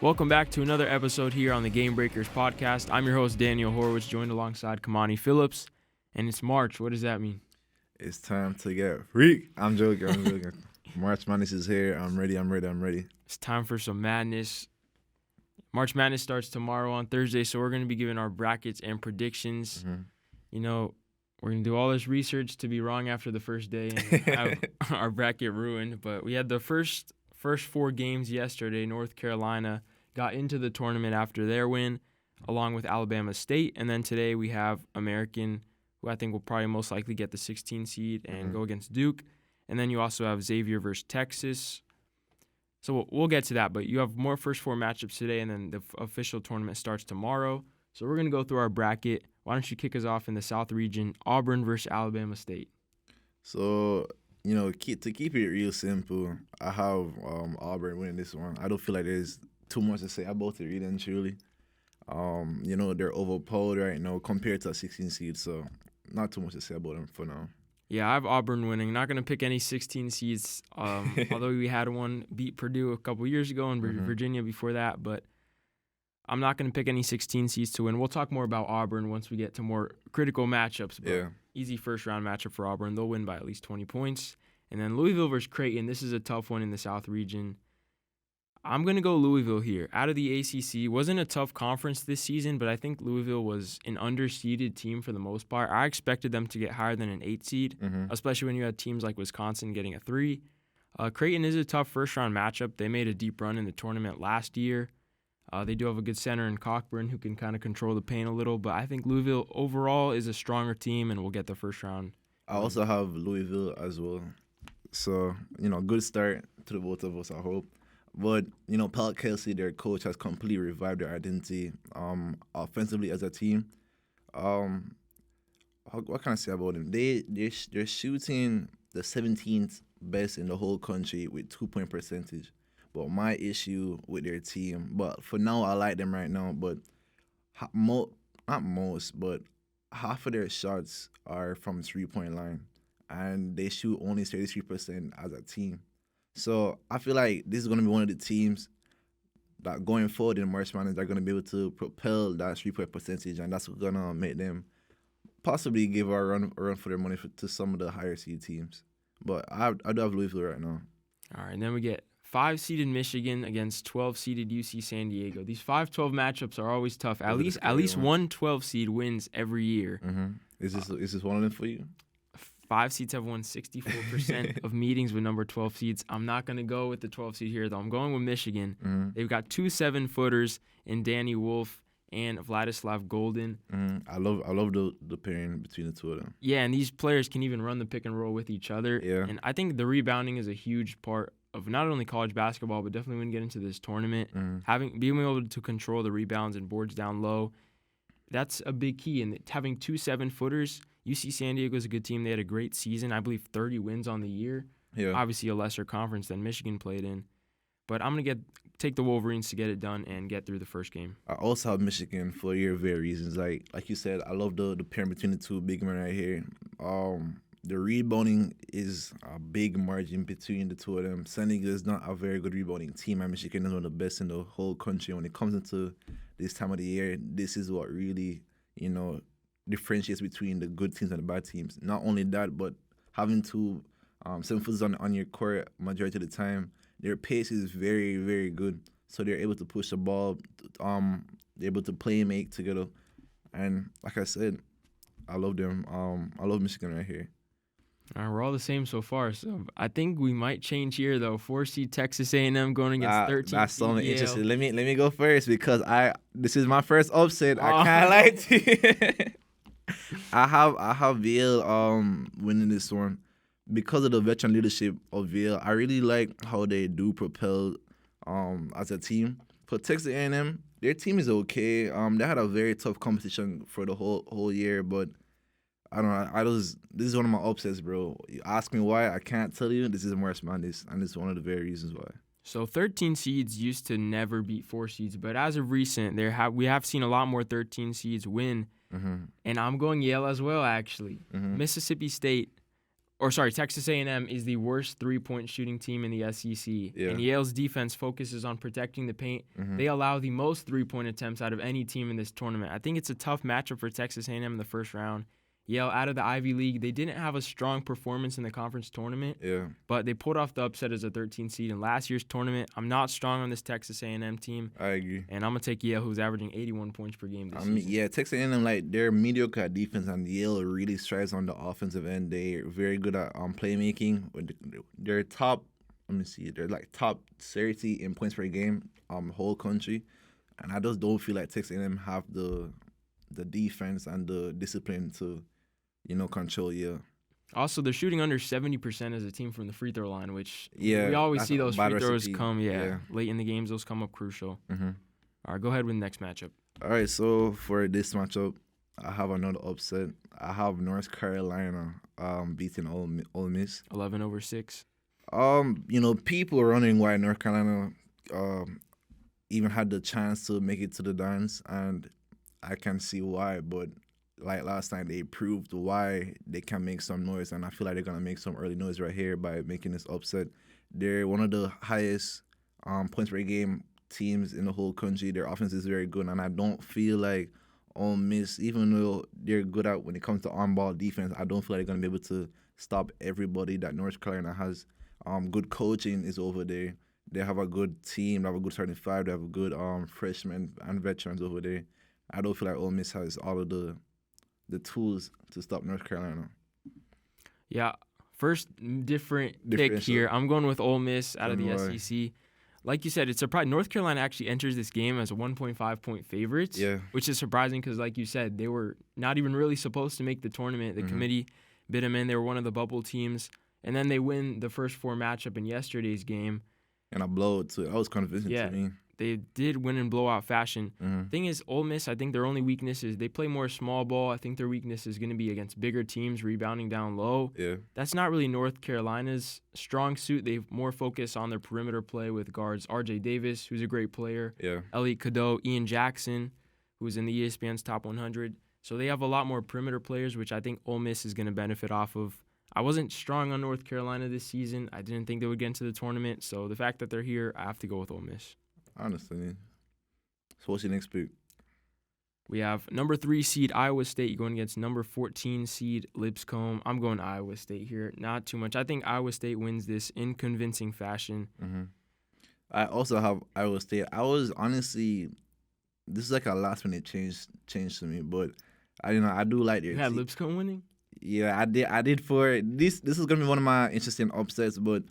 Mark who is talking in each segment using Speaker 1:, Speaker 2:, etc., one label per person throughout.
Speaker 1: Welcome back to another episode here on the Game Breakers podcast. I'm your host, Daniel Horowitz, joined alongside Kamani Phillips. And it's March. What does that mean?
Speaker 2: It's time to get freak. I'm joking. March Madness is here. I'm ready.
Speaker 1: It's time for some madness. March Madness starts tomorrow on Thursday, so we're going to be giving our brackets and predictions.
Speaker 2: Mm-hmm.
Speaker 1: You know, we're going to do all this research to be wrong after the first day and have our bracket ruined. But we had the first four games yesterday. North Carolina got into the tournament after their win, along with Alabama State. And then today we have American, who I think will probably most likely get the 16 seed and go against Duke. And then you also have Xavier versus Texas. So we'll get to that, but you have more first four matchups today, and then the official tournament starts tomorrow. So we're going to go through our bracket. Why don't you kick us off in the South region, Auburn versus Alabama State?
Speaker 2: So, to keep it real simple, I have Auburn winning this one. I don't feel like there's too much to say about it, really and truly. They're overpowered right now compared to a 16 seed, so not too much to say about them for now.
Speaker 1: Yeah, I have Auburn winning. Not going to pick any 16 seeds, although we had one beat Purdue a couple years ago and Virginia before that, but I'm not going to pick any 16 seeds to win. We'll talk more about Auburn once we get to more critical matchups, but easy first-round matchup for Auburn. They'll win by at least 20 points. And then Louisville versus Creighton. This is a tough one in the South region. I'm going to go Louisville here. Out of the ACC, wasn't a tough conference this season, but I think Louisville was an underseeded team for the most part. I expected them to get higher than an 8 seed, especially when you had teams like Wisconsin getting a 3. Creighton is a tough first-round matchup. They made a deep run in the tournament last year. They do have a good center in Cockburn who can kind of control the paint a little, but I think Louisville overall is a stronger team and will get the first round.
Speaker 2: I also have Louisville as well. So, good start to the both of us, I hope. But, Pat Kelsey, their coach, has completely revived their identity offensively as a team. What can I say about them? They're shooting the 17th best in the whole country with 2-point percentage. But my issue with their team, but for now, I like them right now, but not most, but half of their shots are from 3-point line, and they shoot only 33% as a team. So I feel like this is going to be one of the teams that going forward in March Madness, they're going to be able to propel that 3-point percentage, and that's going to make them possibly give a run for their money to some of the higher seed teams. But I do have Louisville right now.
Speaker 1: All right, and then we get 5-seeded Michigan against 12-seeded UC San Diego. These 5-12 matchups are always tough. At least one 12-seed wins every year.
Speaker 2: Is this one of them for you?
Speaker 1: 5 seeds have won 64% of meetings with number 12 seeds. I'm not going to go with the 12 seed here, though. I'm going with Michigan. They've got 2 7-footers in Danny Wolf and Vladislav Golden.
Speaker 2: I love the pairing between the two of them.
Speaker 1: Yeah, and these players can even run the pick and roll with each other.
Speaker 2: Yeah.
Speaker 1: And I think the rebounding is a huge part of not only college basketball, but definitely when you get into this tournament, being able to control the rebounds and boards down low, that's a big key. And having 2 7-footers, UC San Diego is a good team. They had a great season. I believe 30 wins on the year.
Speaker 2: Yeah.
Speaker 1: Obviously a lesser conference than Michigan played in. But I'm going to take the Wolverines to get it done and get through the first game.
Speaker 2: I also have Michigan for your very reasons. Like you said, I love the pairing between the two big men right here. The rebounding is a big margin between the two of them. San Diego is not a very good rebounding team, and Michigan is one of the best in the whole country. When it comes into this time of the year, this is what really, differentiates between the good teams and the bad teams. Not only that, but having 2 7-footers on your court majority of the time, their pace is very, very good. So they're able to push the ball. They're able to play and make together. And like I said, I love them. I love Michigan right here.
Speaker 1: All right, we're all the same so far. So I think we might change here, though. 4-seed Texas A&M going against 13.
Speaker 2: That's something interesting. Let me go first because this is my first upset. I can't lie to you. I have Yale winning this one because of the veteran leadership of Yale. I really like how they do propel as a team. For Texas A&M, their team is okay. They had a very tough competition for the whole year, but I don't know. This is one of my upsets, bro. You ask me why, I can't tell you. This is March Madness, and it's one of the very reasons why.
Speaker 1: So 13 seeds used to never beat 4 seeds, but as of recent, we have seen a lot more 13 seeds win. And I'm going Yale as well, actually. Mississippi State Texas A&M is the worst three-point shooting team in the SEC.
Speaker 2: Yeah.
Speaker 1: And Yale's defense focuses on protecting the paint. They allow the most three-point attempts out of any team in this tournament. I think it's a tough matchup for Texas A&M in the first round. Yale, out of the Ivy League, they didn't have a strong performance in the conference tournament, but they pulled off the upset as a 13 seed in last year's tournament. I'm not strong on this Texas A&M team.
Speaker 2: I agree.
Speaker 1: And I'm going to take Yale, who's averaging 81 points per game this season.
Speaker 2: Yeah, Texas A&M, like, they're mediocre at defense, and Yale really strives on the offensive end. They're very good at playmaking. They're top, they're like top 30 in points per game, whole country. And I just don't feel like Texas A&M have the defense and the discipline to, control Yale.
Speaker 1: Also, they're shooting under 70% as a team from the free throw line, which we
Speaker 2: Yeah,
Speaker 1: always
Speaker 2: that's
Speaker 1: see
Speaker 2: a
Speaker 1: those
Speaker 2: bad
Speaker 1: free throws
Speaker 2: recipe.
Speaker 1: come,
Speaker 2: Yeah.
Speaker 1: late in the games. Those come up crucial.
Speaker 2: Mm-hmm.
Speaker 1: All right, go ahead with the next matchup.
Speaker 2: All right, so for this matchup, I have another upset. I have North Carolina beating Ole Miss.
Speaker 1: 11-6.
Speaker 2: People are wondering why North Carolina even had the chance to make it to the dance, and I can see why. But like last night, they proved why they can make some noise, and I feel like they're gonna make some early noise right here by making this upset. They're one of the highest points per game teams in the whole country. Their offense is very good, and I don't feel like Ole Miss, even though they're good at when it comes to on-ball defense, I don't feel like they're gonna be able to stop everybody that North Carolina has. Good coaching is over there. They have a good team. They have a good starting five. They have a good freshmen and veterans over there. I don't feel like Ole Miss has all of the tools to stop North Carolina.
Speaker 1: Yeah, first different pick here. I'm going with Ole Miss out of the
Speaker 2: Why?
Speaker 1: SEC. Like you said, it's surprising. North Carolina actually enters this game as a 1.5-point favorites, which is surprising because, like you said, they were not even really supposed to make the tournament. The committee bid them in. They were one of the bubble teams. And then they win the first four matchup in yesterday's game.
Speaker 2: And a blowout, too. That was convincing to me.
Speaker 1: They did win in blowout fashion. Thing is, Ole Miss, I think their only weakness is they play more small ball. I think their weakness is going to be against bigger teams, rebounding down low.
Speaker 2: Yeah.
Speaker 1: That's not really North Carolina's strong suit. They more focus on their perimeter play with guards R.J. Davis, who's a great player, Elliot Cadeau, Ian Jackson, who's in the ESPN's top 100. So they have a lot more perimeter players, which I think Ole Miss is going to benefit off of. I wasn't strong on North Carolina this season. I didn't think they would get into the tournament. So the fact that they're here, I have to go with Ole Miss.
Speaker 2: Honestly. So what's your next pick?
Speaker 1: We have number 3 seed Iowa State going against number 14 seed Lipscomb. I'm going Iowa State here. Not too much. I think Iowa State wins this in convincing fashion.
Speaker 2: I also have Iowa State. I was honestly, this is like a last minute change to me, but I do like their
Speaker 1: You had
Speaker 2: team.
Speaker 1: Lipscomb winning?
Speaker 2: Yeah, I did for this. This is gonna be one of my interesting upsets, but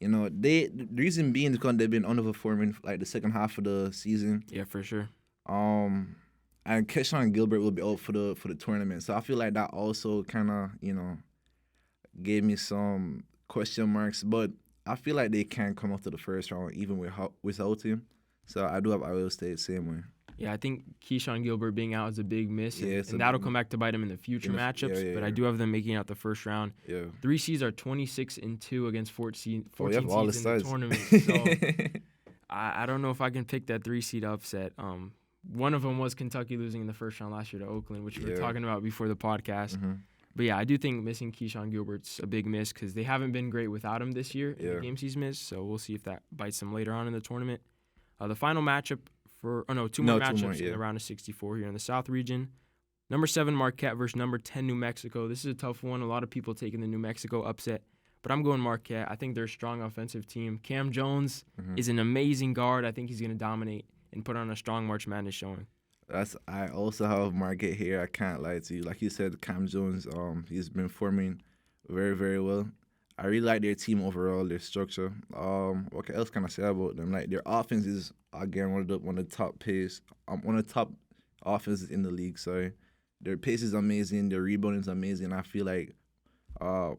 Speaker 2: the reason being is because they've been underperforming like the second half of the season.
Speaker 1: Yeah, for sure.
Speaker 2: And Keshawn Gilbert will be out for the tournament, so I feel like that also kind of gave me some question marks. But I feel like they can come up to the first round even without him. So I do have Iowa State same way.
Speaker 1: Yeah, I think Keyshawn Gilbert being out is a big miss,
Speaker 2: Yeah,
Speaker 1: and that'll come back to bite him in the future matchups. But I do have them making out the first round.
Speaker 2: Yeah.
Speaker 1: 3 seeds are 26-2 against 14
Speaker 2: you have all
Speaker 1: seeds
Speaker 2: the
Speaker 1: in the
Speaker 2: sides.
Speaker 1: tournament. So I don't know if I can pick that 3 seed upset. One of them was Kentucky losing in the first round last year to Oakland, which we were talking about before the podcast. But yeah, I do think missing Keyshawn Gilbert's a big miss because they haven't been great without him this year in the games he's missed. So we'll see if that bites him later on in the tournament. The final matchup two more matchups in the round of 64 here in the South region. Number 7 Marquette versus number 10 New Mexico. This is a tough one. A lot of people taking the New Mexico upset, but I'm going Marquette. I think they're a strong offensive team. Cam Jones is an amazing guard. I think he's going to dominate and put on a strong March Madness showing.
Speaker 2: I also have Marquette here. I can't lie to you. Like you said, Cam Jones, he's been forming very, very well. I really like their team overall, their structure. What else can I say about them? Like their offense is again one of the top pace, one of the top offenses in the league. Sorry, their pace is amazing. Their rebounding is amazing. I feel like, I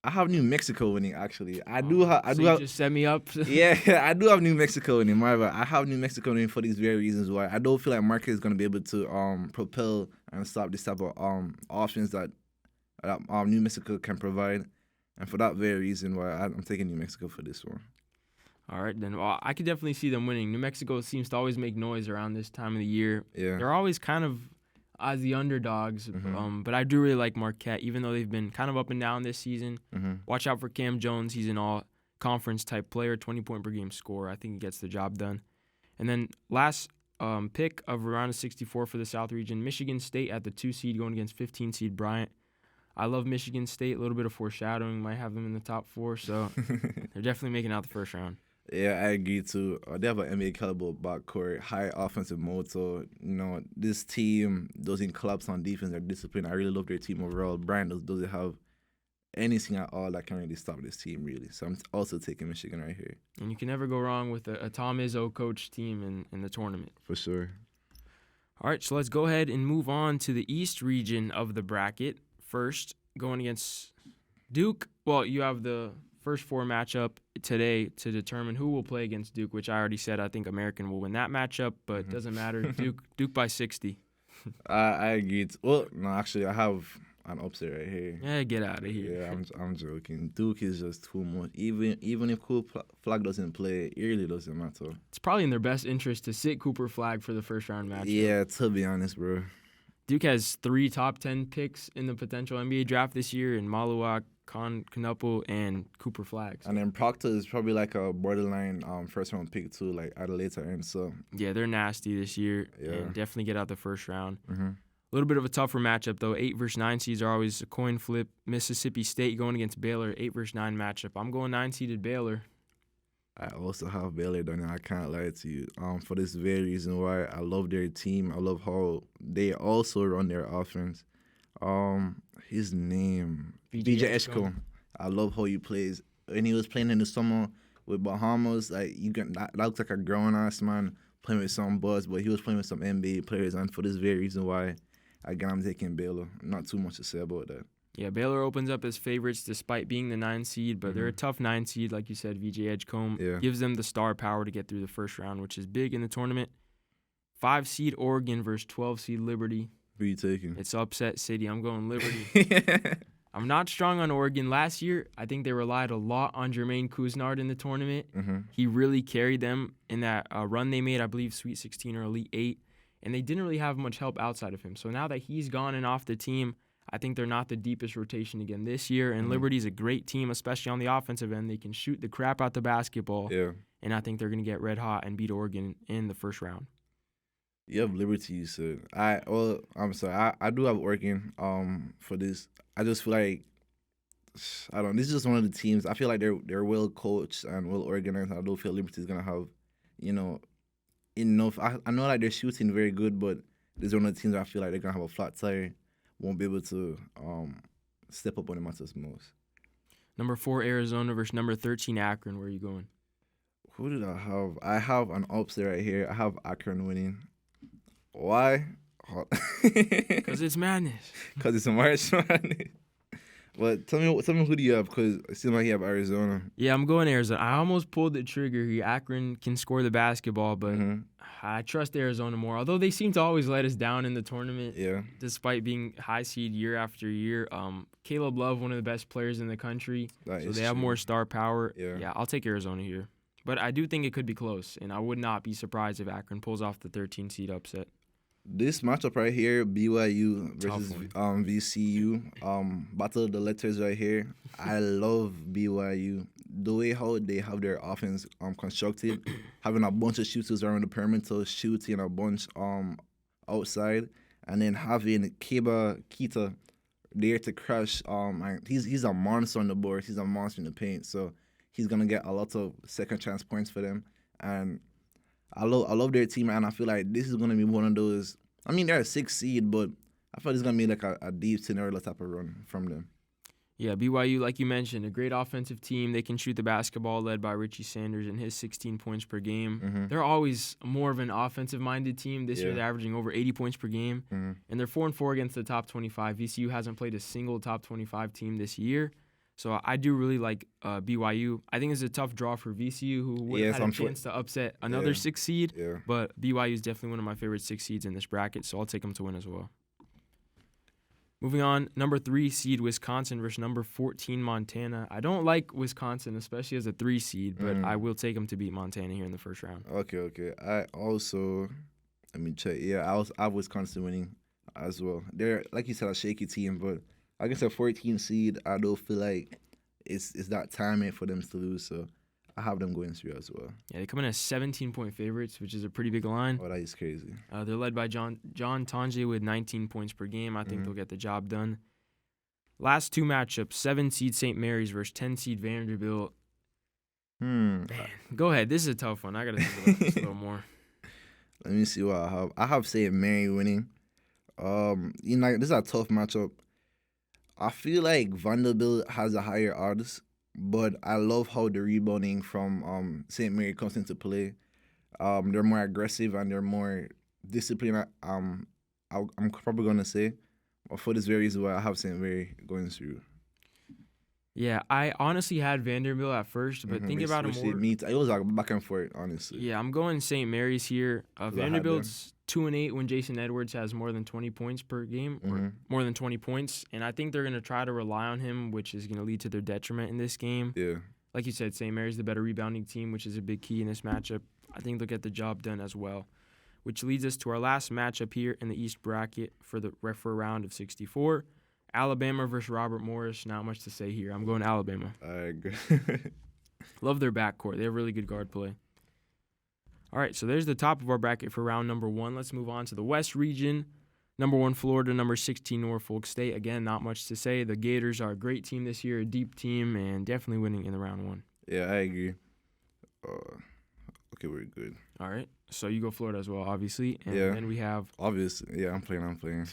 Speaker 2: have New Mexico winning. Actually, I do have.
Speaker 1: Just set me up.
Speaker 2: Yeah, I do have New Mexico winning. My bad. I have New Mexico winning for these very reasons why I don't feel like Marquette is going to be able to propel and stop this type of offense that New Mexico can provide, and for that very reason why I'm taking New Mexico for this one.
Speaker 1: All right, then. Well, I could definitely see them winning. New Mexico seems to always make noise around this time of the year.
Speaker 2: Yeah.
Speaker 1: They're always kind of as the underdogs.
Speaker 2: Mhm.
Speaker 1: But I do really like Marquette, even though they've been kind of up and down this season.
Speaker 2: Mhm.
Speaker 1: Watch out for Cam Jones. He's an all-conference type player, 20-point-per-game scorer. I think he gets the job done. And then last pick of round of 64 for the South region, Michigan State at the 2 seed going against 15 seed Bryant. I love Michigan State. A little bit of foreshadowing. Might have them in the top 4, so they're definitely making out the first round.
Speaker 2: Yeah, I agree too. They have an NBA caliber backcourt, high offensive motor. This team doesn't collapse on defense. They're disciplined. I really love their team overall. Bryant doesn't have anything at all that can really stop this team, really. So I'm also taking Michigan right here.
Speaker 1: And you can never go wrong with a Tom Izzo coach team in the tournament.
Speaker 2: For sure.
Speaker 1: All right, so let's go ahead and move on to the East region of the bracket. First, going against Duke. Well, you have the first 4 matchup today to determine who will play against Duke, which I already said I think American will win that matchup, but it doesn't matter. Duke by 60.
Speaker 2: I agree. Well, no, actually, I have an upset right here.
Speaker 1: Yeah, get out of here.
Speaker 2: Yeah, I'm joking. Duke is just too much. Even if Cooper Flag doesn't play, it really doesn't matter.
Speaker 1: It's probably in their best interest to sit Cooper Flag for the first round matchup.
Speaker 2: Yeah, to be honest, bro.
Speaker 1: Duke has 3 top 10 picks in the potential NBA draft this year in Maluak, Knuppel, and Cooper Flags.
Speaker 2: And then Proctor is probably like a borderline first round pick too, like at a later end. So
Speaker 1: yeah, they're nasty this year.
Speaker 2: Yeah.
Speaker 1: And definitely get out the first round.
Speaker 2: Mm-hmm.
Speaker 1: A little bit of a tougher matchup though. 8 versus 9 seeds are always a coin flip. Mississippi State going against Baylor, 8 versus 9 matchup. I'm going 9-seeded Baylor.
Speaker 2: I also have Baylor done it. I can't lie to you. For this very reason why I love their team. I love how they also run their offense. His name VJ Edgecombe. I love how he plays. When he was playing in the summer with Bahamas, that looks like a grown ass man playing with some buzz, but he was playing with some NBA players, and for this very reason why, again, I'm taking Baylor. Not too much to say about that.
Speaker 1: Yeah, Baylor opens up as favorites despite being the 9 seed, but they're a tough 9 seed, like you said. VJ Edgecombe gives them the star power to get through the first round, which is big in the tournament. 5 seed Oregon versus 12 seed Liberty.
Speaker 2: Who are you taking?
Speaker 1: It's upset city. I'm going Liberty. I'm not strong on Oregon. Last year, I think they relied a lot on Jermaine Couisnard in the tournament.
Speaker 2: Mm-hmm.
Speaker 1: He really carried them in that run they made, I believe, Sweet 16 or Elite 8, and they didn't really have much help outside of him. So now that he's gone and off the team, I think they're not the deepest rotation again this year, and Liberty's a great team, especially on the offensive end. They can shoot the crap out the basketball, and I think they're going to get red hot and beat Oregon in the first round.
Speaker 2: You have Liberty, you said. I'm sorry. I do have Oregon for this. I just feel like, I don't know, this is just one of the teams. I feel like they're well coached and well organized. I don't feel Liberty's going to have, enough. I know like they're shooting very good, but this is one of the teams that I feel like they're going to have a flat tire. Won't be able to step up when it matters most.
Speaker 1: Number 4, Arizona versus number 13, Akron. Where are you going?
Speaker 2: Who did I have? I have an upset right here. I have Akron winning. Why?
Speaker 1: Because it's madness.
Speaker 2: Because it's a March Madness. But tell me who do you have? Because it seems like you have Arizona.
Speaker 1: Yeah, I'm going Arizona. I almost pulled the trigger here. Akron can score the basketball, but I trust Arizona more. Although they seem to always let us down in the tournament, despite being high seed year after year. Caleb Love, one of the best players in the country, so they have more star power. Yeah, I'll take Arizona here. But I do think it could be close, and I would not be surprised if Akron pulls off the 13 seed upset.
Speaker 2: This matchup right here, BYU versus VCU, battle of the letters right here. I love BYU. The way how they have their offense constructed, having a bunch of shooters around the perimeter, shooting a bunch outside, and then having Keba Keita there to crush. He's a monster on the board. He's a monster in the paint. So he's gonna get a lot of second chance points for them. And I love their team, and I feel like this is gonna be one of those. I mean, they're a 6 seed, but I feel it's gonna be like a deep Cinderella type of run from them.
Speaker 1: Yeah, BYU, like you mentioned, a great offensive team. They can shoot the basketball, led by Richie Sanders and his 16 points per game. They're always more of an offensive-minded team. This year, they're averaging over 80 points per game, and they're 4-4 against the top 25. VCU hasn't played a single top 25 team this year. So I do really like BYU. I think it's a tough draw for VCU, who would have had a chance to upset another 6 seed. But BYU is definitely one of my favorite 6 seeds in this bracket, so I'll take them to win as well. Moving on, number 3 seed Wisconsin versus number 14 Montana. I don't like Wisconsin, especially as a 3 seed, but I will take them to beat Montana here in the first round.
Speaker 2: Okay. I also, let me check. Yeah, I have Wisconsin winning. as well. They're like you said, a shaky team, but against a 14 seed, I don't feel like it's that time for them to lose. So I have them going through as well.
Speaker 1: Yeah, they come in as 17-point favorites, which is a pretty big line.
Speaker 2: Oh, that is crazy.
Speaker 1: They're led by John Tonje with 19 points per game. I think
Speaker 2: Mhm.
Speaker 1: they'll get the job done. Last two matchups, 7-seed St. Mary's versus 10-seed Vanderbilt. Man, go ahead. This is a tough one. I got to think about this a little more.
Speaker 2: Let me see what I have. I have St. Mary winning. This is a tough matchup. I feel like Vanderbilt has a higher odds, but I love how the rebounding from St. Mary comes into play. They're more aggressive and they're more disciplined. I'm probably gonna say, but for this very reason why I have St. Mary going through.
Speaker 1: Yeah, I honestly had Vanderbilt at first, but think about it more.
Speaker 2: It was like back and forth, honestly.
Speaker 1: Yeah, I'm going St. Mary's here.
Speaker 2: I had
Speaker 1: Vanderbilt's 2-8 when Jason Edwards has more than 20 points per game, or more than 20 points, and I think they're going to try to rely on him, which is going to lead to their detriment in this game.
Speaker 2: Yeah.
Speaker 1: Like you said, St. Mary's the better rebounding team, which is a big key in this matchup. I think they'll get the job done as well, which leads us to our last matchup here in the East bracket for a round of 64. Alabama versus Robert Morris. Not much to say here. I'm going Alabama.
Speaker 2: I agree.
Speaker 1: Love their backcourt. They have really good guard play. All right, so there's the top of our bracket for round number 1. Let's move on to the West region. Number 1, Florida. Number 16, Norfolk State. Again, not much to say. The Gators are a great team this year, a deep team, and definitely winning in the round 1.
Speaker 2: Yeah, I agree. Okay, we're good.
Speaker 1: All right, so you go Florida as well, obviously. And
Speaker 2: Yeah.
Speaker 1: then we have...
Speaker 2: Obviously, yeah, I'm playing.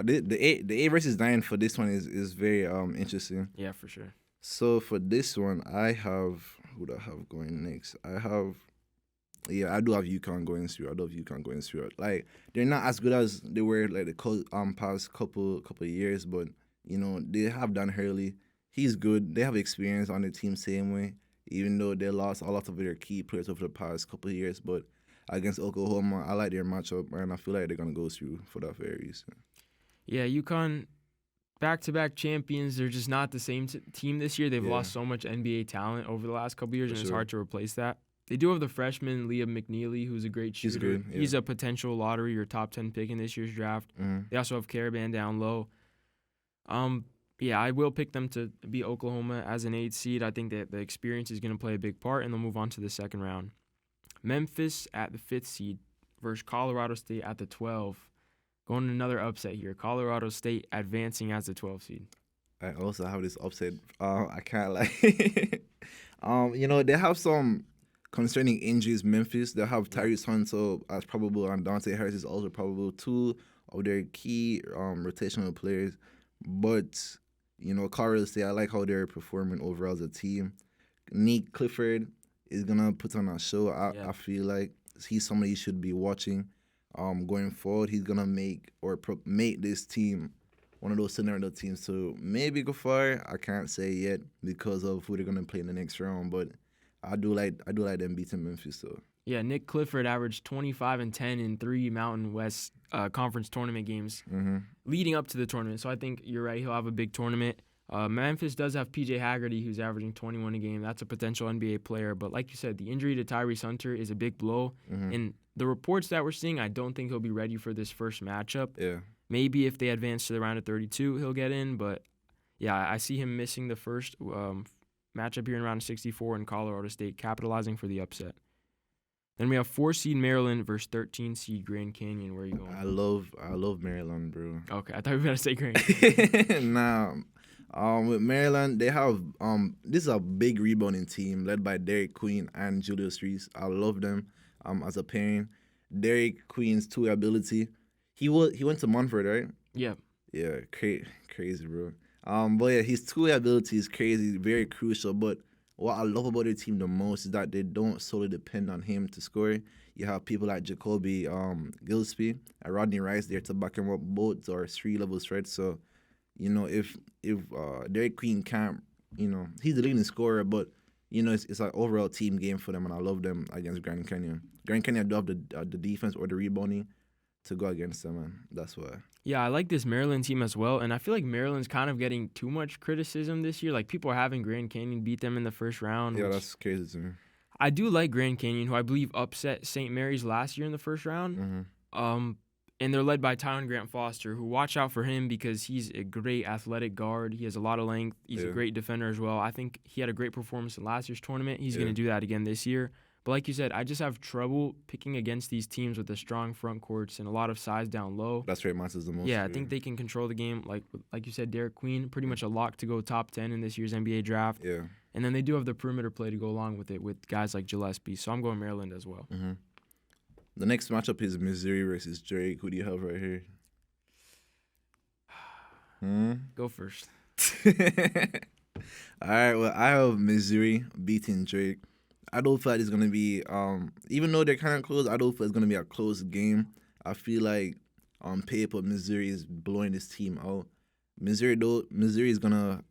Speaker 2: The 8 versus 9 for this one is very interesting.
Speaker 1: Yeah, for sure.
Speaker 2: So for this one, I have who do I have going next? I do have UConn going through. I do have UConn going through. Like they're not as good as they were like the past couple of years, but they have Dan Hurley. He's good. They have experience on the team same way, even though they lost a lot of their key players over the past couple of years. But against Oklahoma, I like their matchup, and I feel like they're gonna go through for that very reason.
Speaker 1: Yeah, UConn, back-to-back champions. They're just not the same team this year. They've lost so much NBA talent over the last couple of years, and it's hard to replace that. They do have the freshman, Liam McNeely, who's a great shooter.
Speaker 2: He's good. Yeah.
Speaker 1: He's a potential lottery or top 10 pick in this year's draft. They also have Caravan down low. Yeah, I will pick them to beat Oklahoma as an 8 seed. I think that the experience is going to play a big part, and they'll move on to the second round. Memphis at the 5th seed versus Colorado State at the 12. Going to another upset here. Colorado State advancing as the 12 seed.
Speaker 2: I also have this upset. I can't they have some concerning injuries. Memphis, they have Tyrese Hunter as probable, and Dante Harris is also probable. 2 of their key rotational players. But Colorado State, I like how they're performing overall as a team. Nick Clifford is gonna put on a show. I feel like he's somebody you should be watching. Going forward, he's gonna make this team one of those scenario teams to maybe go far. I can't say yet because of who they're gonna play in the next round, but I do like them beating Memphis though. Yeah,
Speaker 1: Nick Clifford averaged 25 and 10 in 3 Mountain West Conference tournament games leading up to the tournament. So I think you're right. He'll have a big tournament. Memphis does have P.J. Haggerty, who's averaging 21 a game. That's a potential NBA player. But like you said, the injury to Tyrese Hunter is a big blow. And the reports that we're seeing, I don't think he'll be ready for this first matchup.
Speaker 2: Yeah.
Speaker 1: Maybe if they advance to the round of 32, he'll get in. But, yeah, I see him missing the first matchup here in round of 64 and Colorado State capitalizing for the upset. Then we have 4-seed Maryland versus 13-seed Grand Canyon. Where are you going?
Speaker 2: I love Maryland, bro.
Speaker 1: Okay, I thought you were going to say Grand Canyon.
Speaker 2: Nah. With Maryland, they have this is a big rebounding team led by Derek Queen and Julius Reese. I love them as a pairing. Derek Queen's 2 ability. He went to Munford, right?
Speaker 1: Yeah.
Speaker 2: Yeah, crazy, bro. But yeah, his 2 ability is crazy, very crucial. But what I love about their team the most is that they don't solely depend on him to score. You have people like Jacoby Gillespie and Rodney Rice there to back him up. Both are 3-level threats. So, if Derek Queen can't, he's the leading scorer, but it's an overall team game for them, and I love them against Grand Canyon. Grand Canyon do have the defense or the rebounding to go against them, man. That's why.
Speaker 1: Yeah, I like this Maryland team as well, and I feel like Maryland's kind of getting too much criticism this year. Like, people are having Grand Canyon beat them in the first round.
Speaker 2: Yeah, that's crazy to me.
Speaker 1: I do like Grand Canyon, who I believe upset St. Mary's last year in the first round. And they're led by Tyron Grant Foster, who watch out for him because he's a great athletic guard. He has a lot of length. He's a great defender as well. I think he had a great performance in last year's tournament. He's going to do that again this year. But like you said, I just have trouble picking against these teams with the strong front courts and a lot of size down low.
Speaker 2: That's where it matters the most.
Speaker 1: Yeah, I think they can control the game. Like you said, Derek Queen, pretty much a lock to go top 10 in this year's NBA draft.
Speaker 2: Yeah.
Speaker 1: And then they do have the perimeter play to go along with it with guys like Gillespie. So I'm going Maryland as well.
Speaker 2: Mm-hmm. The next matchup is Missouri versus Drake. Who do you have right here?
Speaker 1: Go first.
Speaker 2: All right, well, I have Missouri beating Drake. I don't feel like it's going to be, even though they're kind of close, I don't feel it's going to be a close game. I feel like on paper, Missouri is blowing this team out. Missouri is going to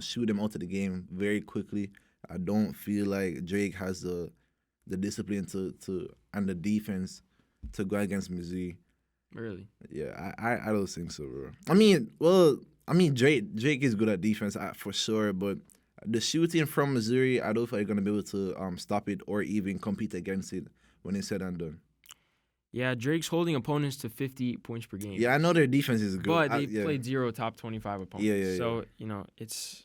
Speaker 2: shoot them out of the game very quickly. I don't feel like Drake has the discipline to and the defense to go against Missouri.
Speaker 1: Really?
Speaker 2: Yeah, I don't think so, bro. Drake is good at defense for sure, but the shooting from Missouri, I don't feel like they're gonna be able to stop it or even compete against it when it's said and done.
Speaker 1: Yeah, Drake's holding opponents to 58 points per game.
Speaker 2: Yeah, I know their defense is good,
Speaker 1: but they played 0 top 25 opponents.
Speaker 2: Yeah.
Speaker 1: So it's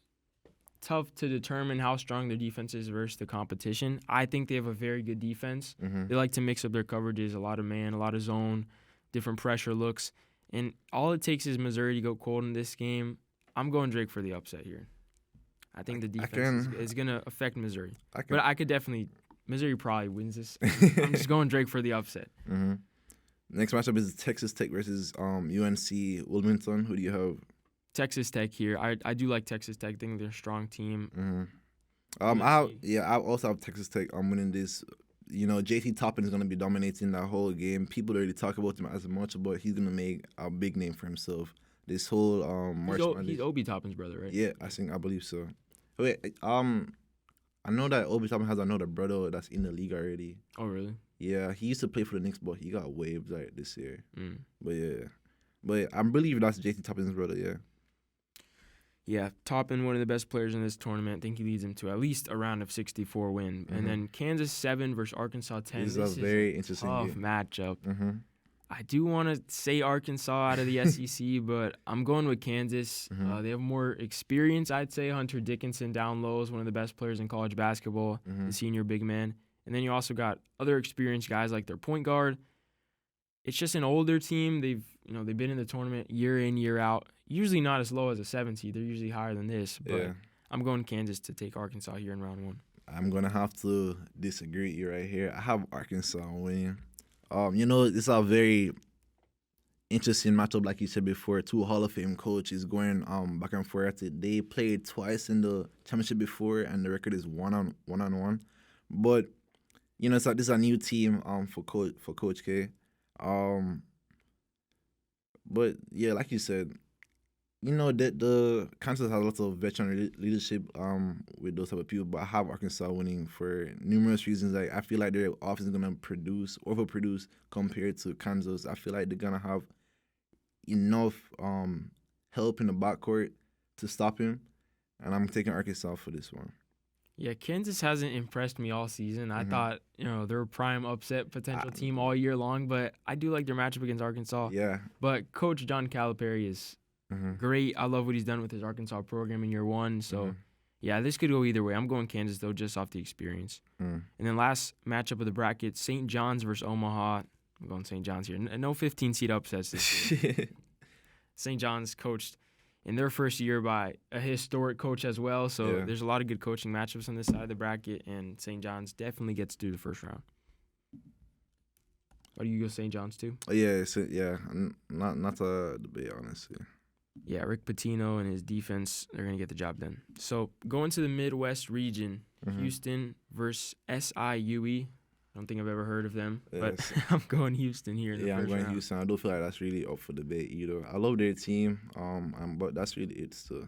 Speaker 1: tough to determine how strong their defense is versus the competition. I think they have a very good defense.
Speaker 2: Mm-hmm.
Speaker 1: They like to mix up their coverages, a lot of man, a lot of zone, different pressure looks. And all it takes is Missouri to go cold in this game. I'm going Drake for the upset here. I think the defense is going to affect Missouri. But I could definitely – Missouri probably wins this. I'm just going Drake for the upset.
Speaker 2: Mm-hmm. Next matchup is Texas Tech versus UNC Wilmington. Who do you have?
Speaker 1: Texas Tech here. I do like Texas Tech. I think they're a strong team.
Speaker 2: Mm-hmm. I also have Texas Tech winning this. You know, JT Toppin is going to be dominating that whole game. People already talk about him as much, but he's going to make a big name for himself. This whole March Madness.
Speaker 1: He's Obi Toppin's brother, right?
Speaker 2: Yeah, I believe so. Wait, I know that Obi Toppin has another brother that's in the league already.
Speaker 1: Oh, really?
Speaker 2: Yeah, he used to play for the Knicks, but he got waived this year.
Speaker 1: Mm.
Speaker 2: But I believe that's JT Toppin's brother. Yeah.
Speaker 1: Yeah, Toppin, one of the best players in this tournament. I think he leads him to at least a round of 64 win. Mm-hmm. And then Kansas 7 versus Arkansas 10.
Speaker 2: This is a very interesting
Speaker 1: tough
Speaker 2: game.
Speaker 1: matchup.
Speaker 2: Mm-hmm.
Speaker 1: I do want to say Arkansas out of the SEC, but I'm going with Kansas.
Speaker 2: Mm-hmm.
Speaker 1: They have more experience, I'd say. Hunter Dickinson down low is one of the best players in college basketball, the senior big man. And then you also got other experienced guys like their point guard. It's just an older team. They've been in the tournament year in, year out. Usually not as low as a 7 seed. They're usually higher than this. But I'm going Kansas to take Arkansas here in round 1.
Speaker 2: I'm going to have to disagree with you right here. I have Arkansas winning. This is a very interesting matchup, like you said before. 2 Hall of Fame coaches going back and forth. They played twice in the championship before, and the record is 1-1. But this is a new team for Coach K. But yeah, like you said, the Kansas has lots of veteran leadership with those type of people, but I have Arkansas winning for numerous reasons. Like, I feel like their offense is gonna overproduce compared to Kansas. I feel like they're gonna have enough help in the backcourt to stop him, and I'm taking Arkansas for this one.
Speaker 1: Yeah, Kansas hasn't impressed me all season. I thought, they're a prime upset potential team all year long, but I do like their matchup against Arkansas.
Speaker 2: Yeah.
Speaker 1: But Coach John Calipari is great. I love what he's done with his Arkansas program in year 1. So, yeah, this could go either way. I'm going Kansas, though, just off the experience. And then last matchup of the bracket, St. John's versus Omaha. I'm going St. John's here. No 15-seed upsets this year. St. John's coached in their first year by a historic coach as well. So there's a lot of good coaching matchups on this side of the bracket, and St. John's definitely gets through the first round. Why do you go St. John's too?
Speaker 2: Not a debate, honestly.
Speaker 1: Yeah, Rick Pitino and his defense, they're going to get the job done. So going to the Midwest region, Houston versus SIUE. I don't think I've ever heard of them, but I'm going Houston here in the first round. Yeah, I'm going
Speaker 2: Houston. I don't feel like that's really up for debate either. I love their team, but that's really it still.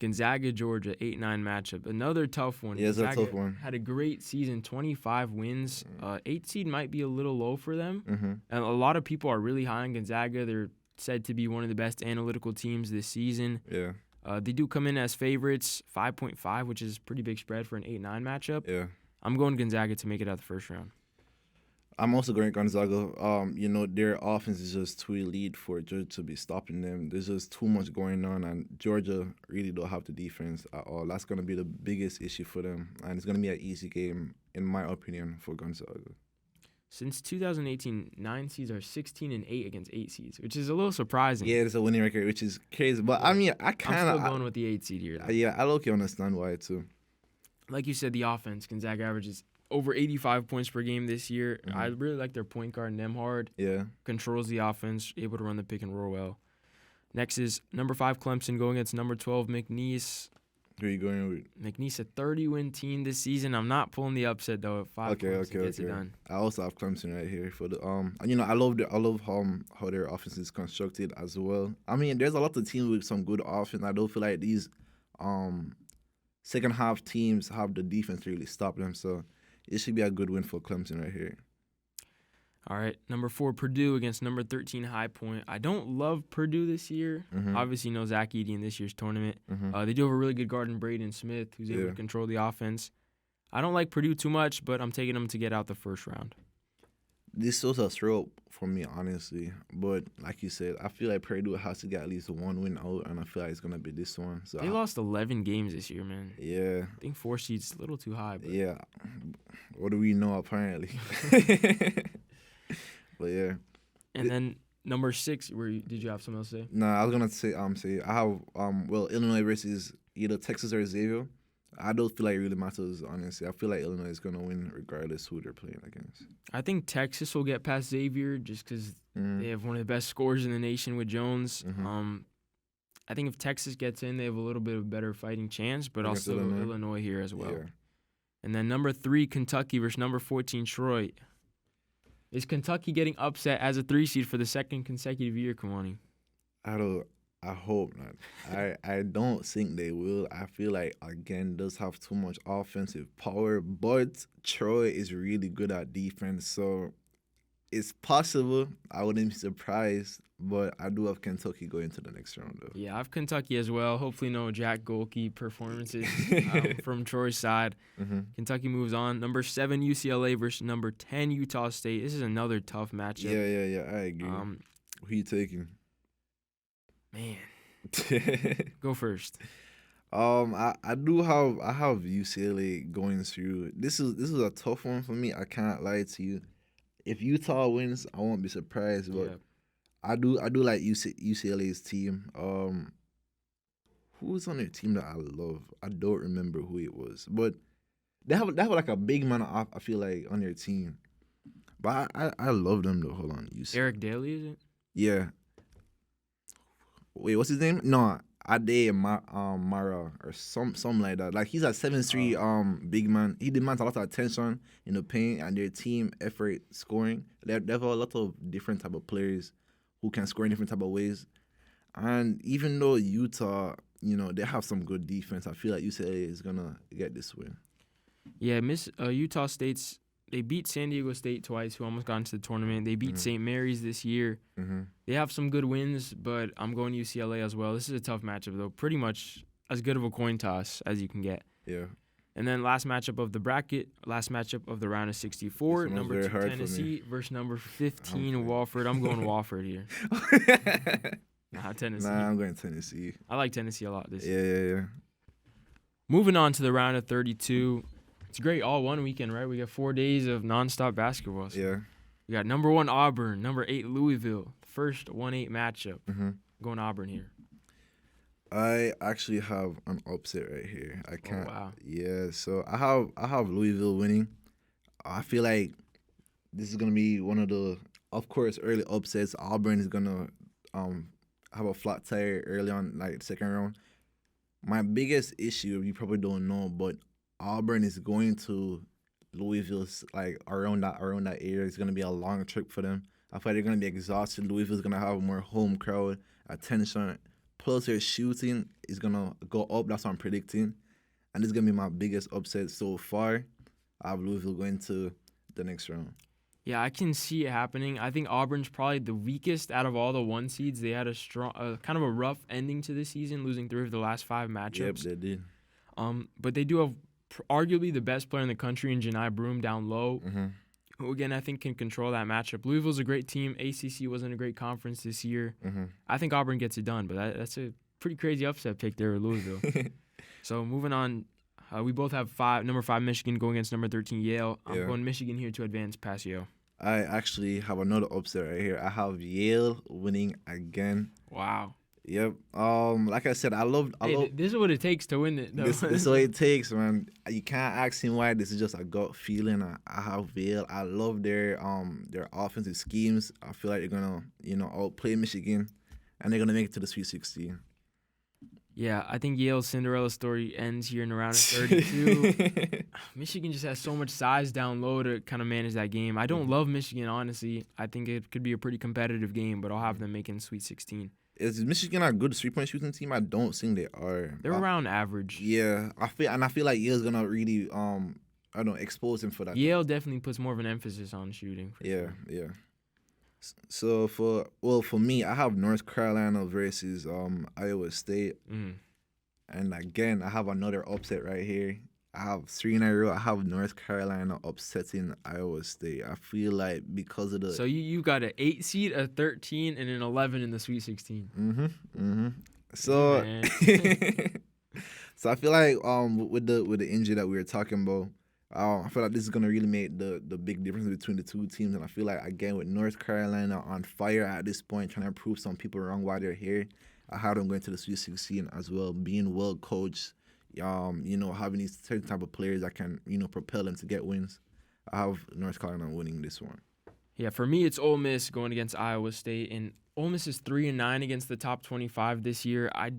Speaker 1: Gonzaga, Georgia, 8-9 matchup. Another tough one.
Speaker 2: Yeah, it's a tough one.
Speaker 1: Had a great season, 25 wins. 8 seed might be a little low for them. And a lot of people are really high on Gonzaga. They're said to be one of the best analytical teams this season.
Speaker 2: Yeah.
Speaker 1: They do come in as favorites, 5.5, which is a pretty big spread for an 8-9 matchup.
Speaker 2: Yeah.
Speaker 1: I'm going Gonzaga to make it out the first round.
Speaker 2: I'm also going Gonzaga. Their offense is just too elite for Georgia to be stopping them. There's just too much going on, and Georgia really don't have the defense at all. That's going to be the biggest issue for them, and it's going to be an easy game, in my opinion, for Gonzaga.
Speaker 1: Since 2018, 9 seeds are 16-8 against 8 seeds, which is a little surprising.
Speaker 2: Yeah, it's a winning record, which is crazy. But I mean,
Speaker 1: I'm still going with the 8 seed here.
Speaker 2: Yeah, I low-key understand why too.
Speaker 1: Like you said, the offense, Gonzaga averages over 85 points per game this year.
Speaker 2: Mm-hmm.
Speaker 1: I really like their point guard, Nembhard.
Speaker 2: Yeah.
Speaker 1: Controls the offense, able to run the pick and roll well. Next is number 5 Clemson going against number 12 McNeese.
Speaker 2: Who are you going with?
Speaker 1: McNeese, a 30-win team this season. I'm not pulling the upset though. At 5 points, it gets it done.
Speaker 2: I also have Clemson right here for the I love how their offense is constructed as well. I mean, there's a lot of teams with some good offense. I don't feel like these second half teams have the defense to really stop them. So it should be a good win for Clemson right here.
Speaker 1: All right, number 4 Purdue against number 13 High Point. I don't love Purdue this year.
Speaker 2: Mm-hmm.
Speaker 1: Obviously, no Zach Edey in this year's tournament.
Speaker 2: Mm-hmm.
Speaker 1: They do have a really good guard in Braden Smith, who's able to control the offense. I don't like Purdue too much, but I'm taking them to get out the first round.
Speaker 2: This was a throw up for me, honestly. But like you said, I feel like Purdue has to get at least one win out, and I feel like it's gonna be this one. So
Speaker 1: they lost 11 games this year, man.
Speaker 2: Yeah.
Speaker 1: I think 4 seeds a little too high. But.
Speaker 2: Yeah. What do we know? Apparently. But yeah.
Speaker 1: And then number 6, did you have something else to say?
Speaker 2: No, I was gonna say I have Illinois versus either Texas or Xavier. I don't feel like it really matters, honestly. I feel like Illinois is gonna win regardless who they're playing against.
Speaker 1: I think Texas will get past Xavier just because they have one of the best scorers in the nation with Jones.
Speaker 2: Mm-hmm.
Speaker 1: I think if Texas gets in, they have a little bit of a better fighting chance, but I'll still go Illinois here as well.
Speaker 2: Yeah.
Speaker 1: And then number 3, Kentucky versus number 14, Troy. Is Kentucky getting upset as a 3 seed for the second consecutive year, Kamani?
Speaker 2: I hope not. I don't think they will. I feel like, again, does have too much offensive power, but Troy is really good at defense, so it's possible. I wouldn't be surprised, but I do have Kentucky going to the next round, though.
Speaker 1: Yeah, I have Kentucky as well. Hopefully no Jack Golke performances from Troy's side.
Speaker 2: Mm-hmm.
Speaker 1: Kentucky moves on. Number 7, UCLA versus number 10, Utah State. This is another tough matchup.
Speaker 2: Yeah, I agree. Who you taking?
Speaker 1: Man. Go first.
Speaker 2: I have UCLA going through. This is a tough one for me. I can't lie to you. If Utah wins, I won't be surprised. But I do like UCLA's team. Who's on their team that I love? I don't remember who it was, but they have like a big man. I feel like on their team, but I love them though. Hold on, UCLA.
Speaker 1: Eric Daly, is it?
Speaker 2: Yeah. Wait, what's his name? No, Ade Mara or something like that. Like he's a 7'3" big man. He demands a lot of attention in the paint and their team effort scoring. They have a lot of different type of players who can score in different type of ways. And even though Utah, they have some good defense, I feel like UCLA is gonna get this win.
Speaker 1: Yeah, Utah State's. They beat San Diego State twice, who almost got into the tournament. They beat St. Mary's this year.
Speaker 2: Mm-hmm.
Speaker 1: They have some good wins, but I'm going UCLA as well. This is a tough matchup, though. Pretty much as good of a coin toss as you can get.
Speaker 2: Yeah.
Speaker 1: And then last matchup of the bracket, last matchup of the round of 64, number 2 Tennessee versus number 15 Wofford. I'm going Wofford here. Nah, Tennessee.
Speaker 2: Nah, I'm going Tennessee.
Speaker 1: I like Tennessee a lot this year.
Speaker 2: Yeah.
Speaker 1: Moving on to the round of 32. It's great all one weekend, right? We got 4 days of nonstop basketball. So
Speaker 2: yeah.
Speaker 1: We got number 1 Auburn, number 8 Louisville. First 1-8 matchup.
Speaker 2: Mm-hmm.
Speaker 1: Going Auburn here.
Speaker 2: I actually have an upset right here. I can't.
Speaker 1: Oh, wow.
Speaker 2: Yeah, so I have Louisville winning. I feel like this is gonna be one of the, of course, early upsets. Auburn is gonna have a flat tire early on, like the second round. My biggest issue, you probably don't know, but Auburn is going to Louisville's like around that area. It's gonna be a long trip for them. I feel like they're gonna be exhausted. Louisville's gonna have more home crowd attention. Plus their shooting is gonna go up. That's what I'm predicting. And this is gonna be my biggest upset so far. I have Louisville going to the next round.
Speaker 1: Yeah, I can see it happening. I think Auburn's probably the weakest out of all the 1 seeds. They had a strong, kind of a rough ending to the season, losing 3 of the last 5 matchups.
Speaker 2: Yep, they did.
Speaker 1: But they do have arguably the best player in the country in Janai Broome down low.
Speaker 2: Mm-hmm.
Speaker 1: who again I think can control that matchup. Louisville's a great team. ACC wasn't a great conference this year. I think Auburn gets it done, but that's a pretty crazy upset pick there with Louisville. So moving on, we both have number 5 Michigan going against number 13 Yale. I'm going Michigan here to advance past Yale.
Speaker 2: I actually have another upset right here. I have Yale winning again.
Speaker 1: Wow.
Speaker 2: Yep. Like I said, I love.
Speaker 1: This is what it takes to win it.
Speaker 2: This is what it takes, man. You can't ask him why. This is just a gut feeling. I have Yale. I love their offensive schemes. I feel like they're gonna outplay Michigan, and they're gonna make it to the Sweet 16.
Speaker 1: Yeah, I think Yale's Cinderella story ends here in the round of 32. Michigan just has so much size down low to kind of manage that game. I don't love Michigan, honestly. I think it could be a pretty competitive game, but I'll have them making Sweet 16.
Speaker 2: Is Michigan a good 3-point shooting team? I don't think they are.
Speaker 1: They're around average.
Speaker 2: Yeah, I feel like Yale's gonna really expose him for that.
Speaker 1: Yale definitely puts more of an emphasis on shooting.
Speaker 2: Yeah. So for me, I have North Carolina versus Iowa State, and again I have another upset right here. I have 3 in a row. I have North Carolina upsetting Iowa State. I feel like because of the
Speaker 1: so you got an 8 seed, a 13, and an 11 in the Sweet 16.
Speaker 2: So so I feel like with the injury that we were talking about. I feel like this is going to really make the big difference between the two teams. And I feel like, again, with North Carolina on fire at this point, trying to prove some people wrong while they're here, I have them going to the Sweet 16 as well, being well coached, having these certain type of players that can, propel them to get wins. I have North Carolina winning this one.
Speaker 1: Yeah, for me, it's Ole Miss going against Iowa State. And Ole Miss is 3-9 against the top 25 this year. I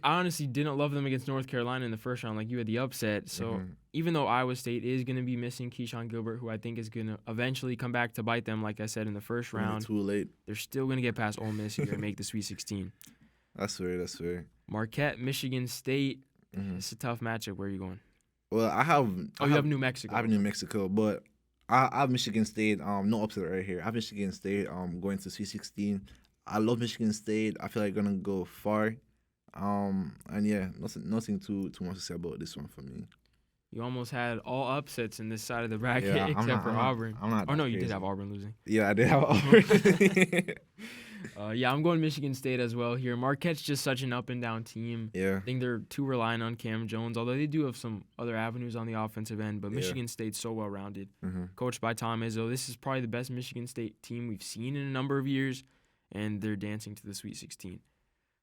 Speaker 1: honestly didn't love them against North Carolina in the first round. Like, you had the upset. So even though Iowa State is going to be missing Keyshawn Gilbert, who I think is going to eventually come back to bite them, like I said, in the first round.
Speaker 2: Too late.
Speaker 1: They're still going to get past Ole Miss here and make the Sweet 16.
Speaker 2: That's fair.
Speaker 1: Marquette, Michigan State. It's a tough matchup. Where are you going?
Speaker 2: Well, I have
Speaker 1: New Mexico.
Speaker 2: I have New Mexico, but I have Michigan State. No upset right here. I have Michigan State going to Sweet 16. I love Michigan State. I feel like they're going to go far. And yeah, nothing too much to say about this one for me.
Speaker 1: You almost had all upsets in this side of the bracket except for Auburn. You did have Auburn losing.
Speaker 2: Yeah, I did have Auburn.
Speaker 1: I'm going Michigan State as well here. Marquette's just such an up and down team.
Speaker 2: Yeah.
Speaker 1: I think they're too reliant on Cam Jones, although they do have some other avenues on the offensive end. But Michigan State's so well rounded, coached by Tom Izzo. This is probably the best Michigan State team we've seen in a number of years, and they're dancing to the Sweet 16.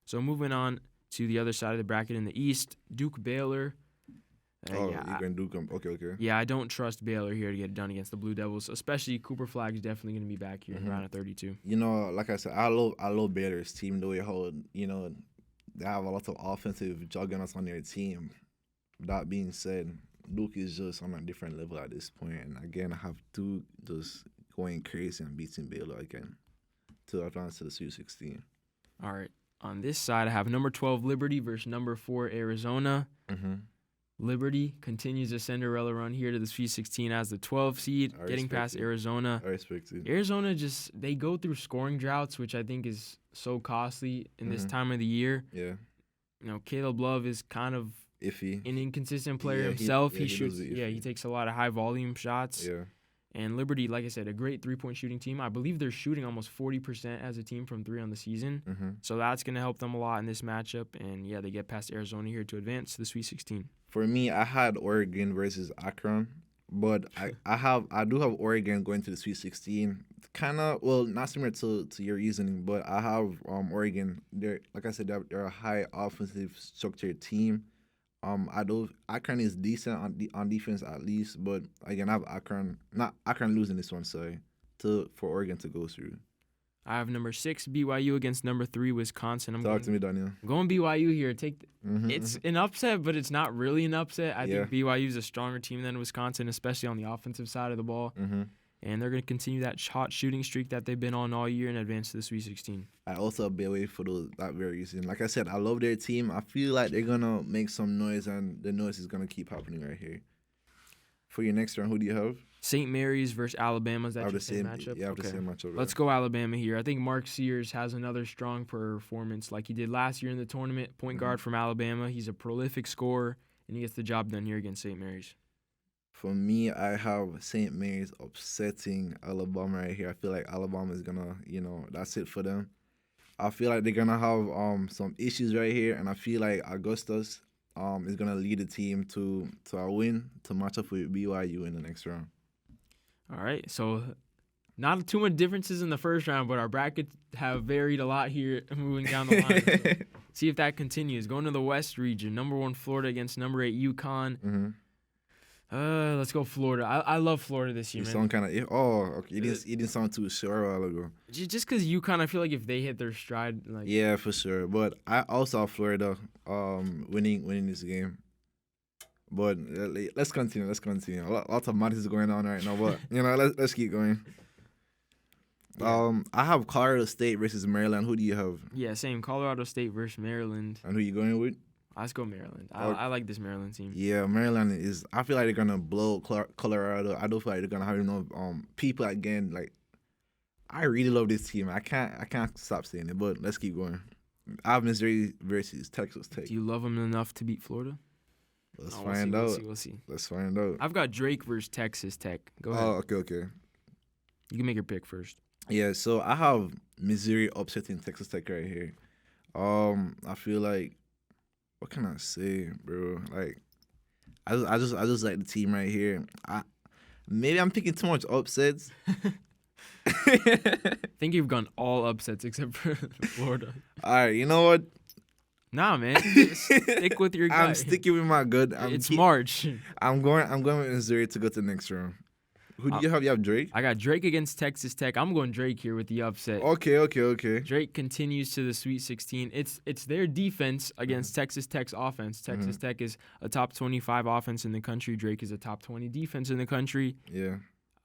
Speaker 1: So moving on to the other side of the bracket in the East, Duke Baylor.
Speaker 2: You're going Duke. Okay.
Speaker 1: Yeah, I don't trust Baylor here to get it done against the Blue Devils, especially Cooper Flag's definitely going to be back here in round of 32.
Speaker 2: Like I said, I love Baylor's team the way how they have a lot of offensive juggernauts on their team. That being said, Duke is just on a different level at this point, and again, I have Duke just going crazy and beating Baylor again to advance to the Sweet 16.
Speaker 1: All right. On this side, I have number 12 Liberty versus number 4 Arizona. Liberty continues a Cinderella run here to the Sweet 16 as the 12 seed, getting past Arizona.
Speaker 2: I respect it.
Speaker 1: Arizona they go through scoring droughts, which I think is so costly in this time of the year.
Speaker 2: Yeah.
Speaker 1: Caleb Love is kind of
Speaker 2: iffy,
Speaker 1: an inconsistent player himself. He shoots. He takes a lot of high volume shots.
Speaker 2: Yeah.
Speaker 1: And Liberty, like I said, a great 3-point shooting team. I believe they're shooting almost 40% as a team from 3 on the season. So that's going to help them a lot in this matchup. And, they get past Arizona here to advance to the Sweet 16.
Speaker 2: For me, I had Oregon versus Akron. But I do have Oregon going to the Sweet 16. Kind of, not similar to your reasoning, but I have Oregon. Like I said, they're a high offensive structured team. Akron is decent on defense at least, but again, I have Akron losing this one, for Oregon to go through.
Speaker 1: I have number 6 BYU against number 3 Wisconsin.
Speaker 2: Talk to me, Daniel.
Speaker 1: I'm going BYU here. It's an upset, but it's not really an upset. I think BYU is a stronger team than Wisconsin, especially on the offensive side of the ball. And they're going to continue that hot shooting streak that they've been on all year and advance to the Sweet 16. I
Speaker 2: also be away for that very reason. Like I said, I love their team. I feel like they're going to make some noise, and the noise is going to keep happening right here. For your next round, who do you have?
Speaker 1: St. Mary's versus Alabama. Is that the same matchup?
Speaker 2: Yeah, I have the same matchup. Right?
Speaker 1: Let's go Alabama here. I think Mark Sears has another strong performance like he did last year in the tournament. Point guard from Alabama. He's a prolific scorer, and he gets the job done here against St. Mary's.
Speaker 2: For me, I have St. Mary's upsetting Alabama right here. I feel like Alabama is gonna, that's it for them. I feel like they're gonna have some issues right here, and I feel like Augustus is gonna lead the team to a win to match up with BYU in the next round.
Speaker 1: All right, so not too much differences in the first round, but our brackets have varied a lot here moving down the line. So see if that continues. Going to the West region, number 1 Florida against number 8 UConn.
Speaker 2: Mm-hmm.
Speaker 1: Let's go Florida. I love Florida this year,
Speaker 2: You
Speaker 1: man.
Speaker 2: sound kind of okay. You didn't sound too sure a while ago.
Speaker 1: Just because UConn, I feel like if they hit their stride, like
Speaker 2: Yeah, for sure. But I also have Florida winning this game. But let's continue. Lots of madness going on right now. But let's keep going.
Speaker 1: Yeah.
Speaker 2: I have Colorado State versus Maryland. Who do you have?
Speaker 1: Yeah, same. Colorado State versus Maryland.
Speaker 2: And who you going with?
Speaker 1: Let's go Maryland. I like this Maryland team.
Speaker 2: Yeah, Maryland is. I feel like they're gonna blow Colorado. I don't feel like they're gonna have enough people again. Like, I really love this team. I can't stop saying it. But let's keep going. I have Missouri versus Texas Tech.
Speaker 1: Do you love them enough to beat Florida?
Speaker 2: Let's find out.
Speaker 1: We'll see.
Speaker 2: Let's find out.
Speaker 1: I've got Drake versus Texas Tech. Go ahead.
Speaker 2: Oh, okay.
Speaker 1: You can make your pick first.
Speaker 2: Yeah, so I have Missouri upsetting Texas Tech right here. I feel like, what can I say, bro? Like, I just like the team right here. Maybe I'm picking too much upsets.
Speaker 1: I think you've gone all upsets except for Florida.
Speaker 2: All right, you know what?
Speaker 1: Nah, man. Stick with your guy.
Speaker 2: I'm sticking with my good.
Speaker 1: It's March.
Speaker 2: I'm going with Missouri to go to the next round. Who do you have? You have Drake?
Speaker 1: I got Drake against Texas Tech. I'm going Drake here with the upset.
Speaker 2: Okay.
Speaker 1: Drake continues to the Sweet 16. It's their defense against Texas Tech's offense. Texas Tech is a top 25 offense in the country. Drake is a top 20 defense in the country.
Speaker 2: Yeah.